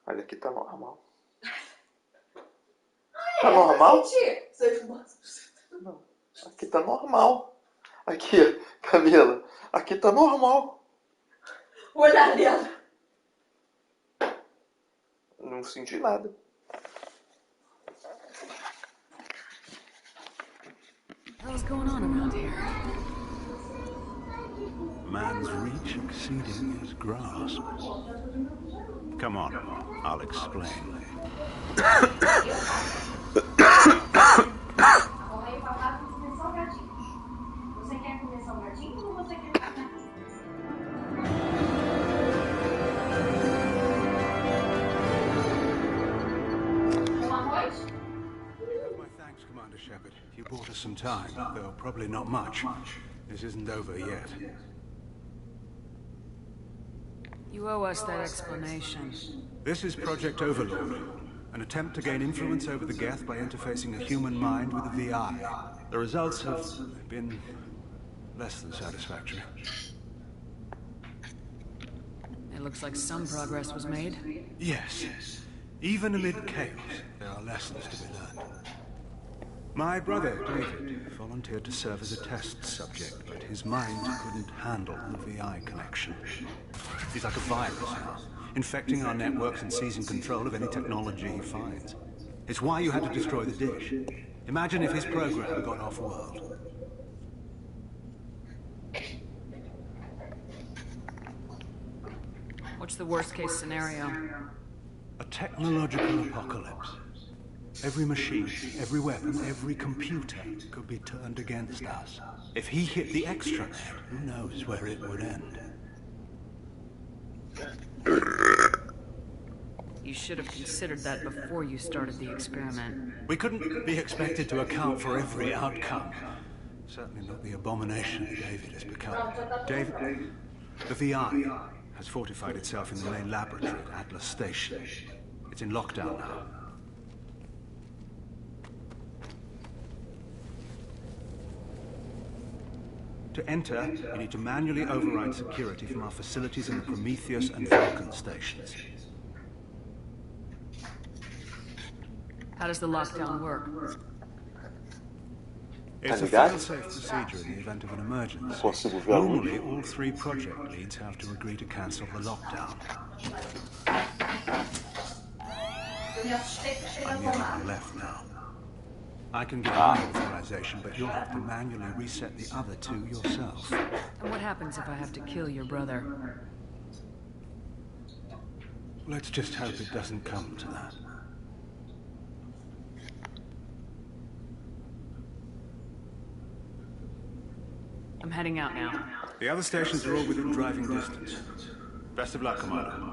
Speaker 8: Olha, aqui tá normal. Tá normal?
Speaker 14: Sem fumaça.
Speaker 8: Não, aqui tá normal. Aqui, Camila, aqui tá normal.
Speaker 14: O olhar dela.
Speaker 8: Não senti nada.
Speaker 5: What's going on around here?
Speaker 4: Man's reach exceeding his grasp. Come on, I'll explain.
Speaker 14: Correio papai pra comer salgadinho. Você quer comer salgadinho ou você quer comer? Com arroz?
Speaker 4: My thanks, Commander Shepard. You bought us some time, though probably not much. This isn't over yet.
Speaker 3: You owe us that explanation.
Speaker 4: This is Project Overlord, an attempt to gain influence over the Geth by interfacing a human mind with a VI. The results have been less than satisfactory.
Speaker 3: It looks like some progress was made.
Speaker 4: Yes. Even amid chaos, there are lessons to be learned. My brother, David, volunteered to serve as a test subject, but his mind couldn't handle the VI connection. He's like a virus now, infecting our networks and seizing control of any technology he finds. It's why you had to destroy the dish. Imagine if his program got off-world.
Speaker 3: What's the worst-case scenario?
Speaker 4: A technological apocalypse. Every machine, every weapon, every computer could be turned against us. If he hit the extranet, who knows where it would end?
Speaker 3: should have considered that before you started the experiment.
Speaker 4: We couldn't be expected to account for every outcome. Certainly not the abomination David has become. David, the VI has fortified itself in the main laboratory at Atlas Station. It's in lockdown now. To enter, you need to manually override security from our facilities in the Prometheus and Vulcan stations.
Speaker 3: How does the lockdown work?
Speaker 4: It's a fail-safe procedure in the event of an emergency. Normally, all 3 project leads have to agree to cancel the lockdown. I'm the only one left now. I can give you authorization, but you'll have to manually reset the other 2 yourself.
Speaker 3: And what happens if I have to kill your brother?
Speaker 4: Let's just hope it doesn't come to that.
Speaker 3: I'm heading out now.
Speaker 4: The other stations are all within driving distance. Best of luck, Commander.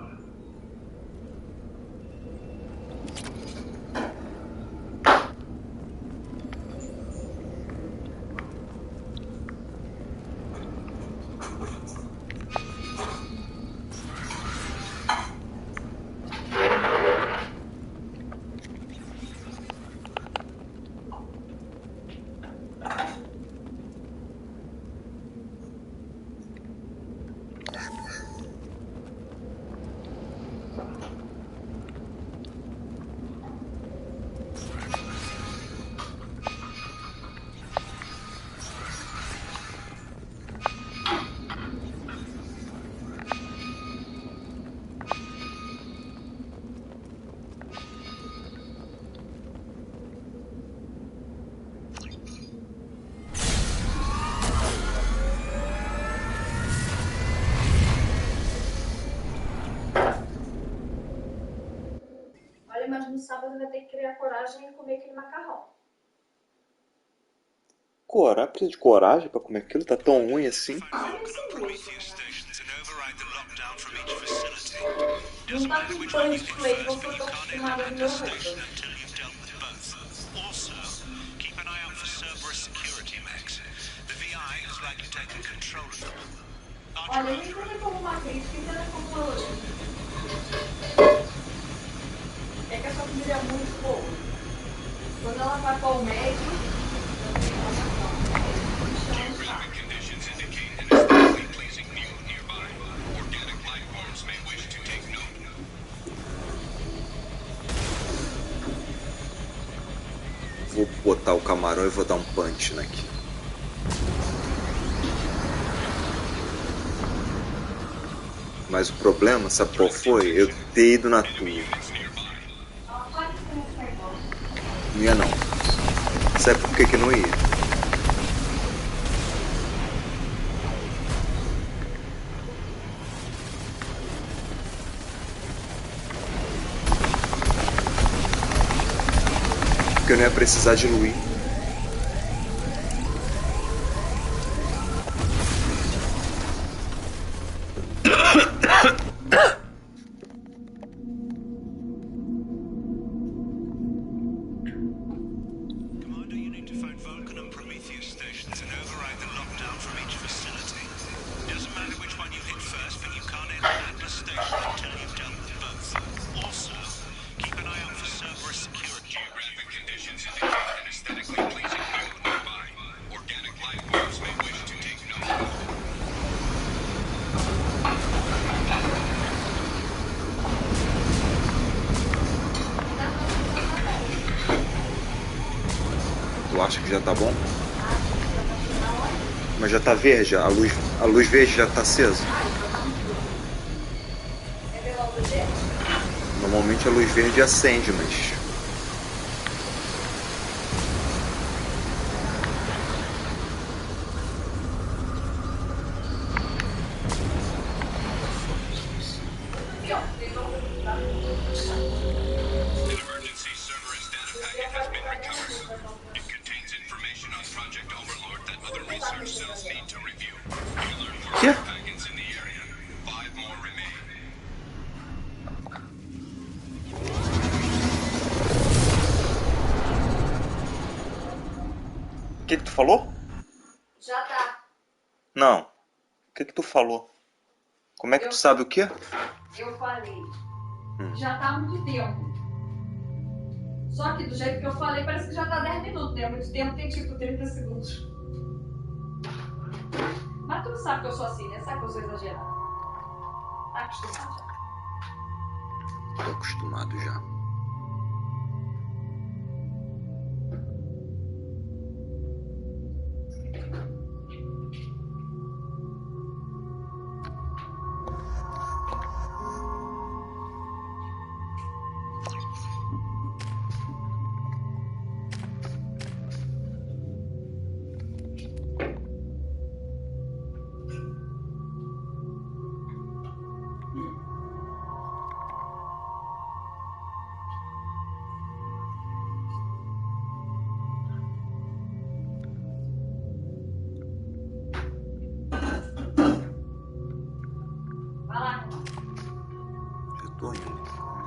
Speaker 14: Mas no sábado vai ter que criar coragem e comer aquele macarrão.
Speaker 8: Coragem? Precisa de coragem pra comer aquilo? Tá tão ruim assim?
Speaker 14: Não tá com pano de leite, você tá acostumada no meu rosto. Olha, eu nem sei como uma crítica, ainda como é que essa comida é muito boa. Quando ela vai para o médico,
Speaker 8: Vou botar o camarão e vou dar um punch aqui. Mas o problema, sabe qual foi? Eu ter ido na tua. Não ia não. Sabe por que não ia? Porque eu não ia precisar de Luís. Acho que já tá bom. Mas já tá verde, a luz verde já tá acesa. Normalmente a luz verde acende, mas... falou?
Speaker 14: Já tá.
Speaker 8: Não. O que tu falou? Como é que tu sabe o quê?
Speaker 14: Eu falei. Já tá há muito tempo. Só que do jeito que eu falei, parece que já tá 10 minutos, né? Muito tempo tem tipo 30 segundos. Mas tu não sabe que eu sou assim, né? Sabe que eu sou exagerada. Tá acostumado já.
Speaker 8: Tô acostumado já.
Speaker 14: Vai lá,
Speaker 8: Eu tô indo.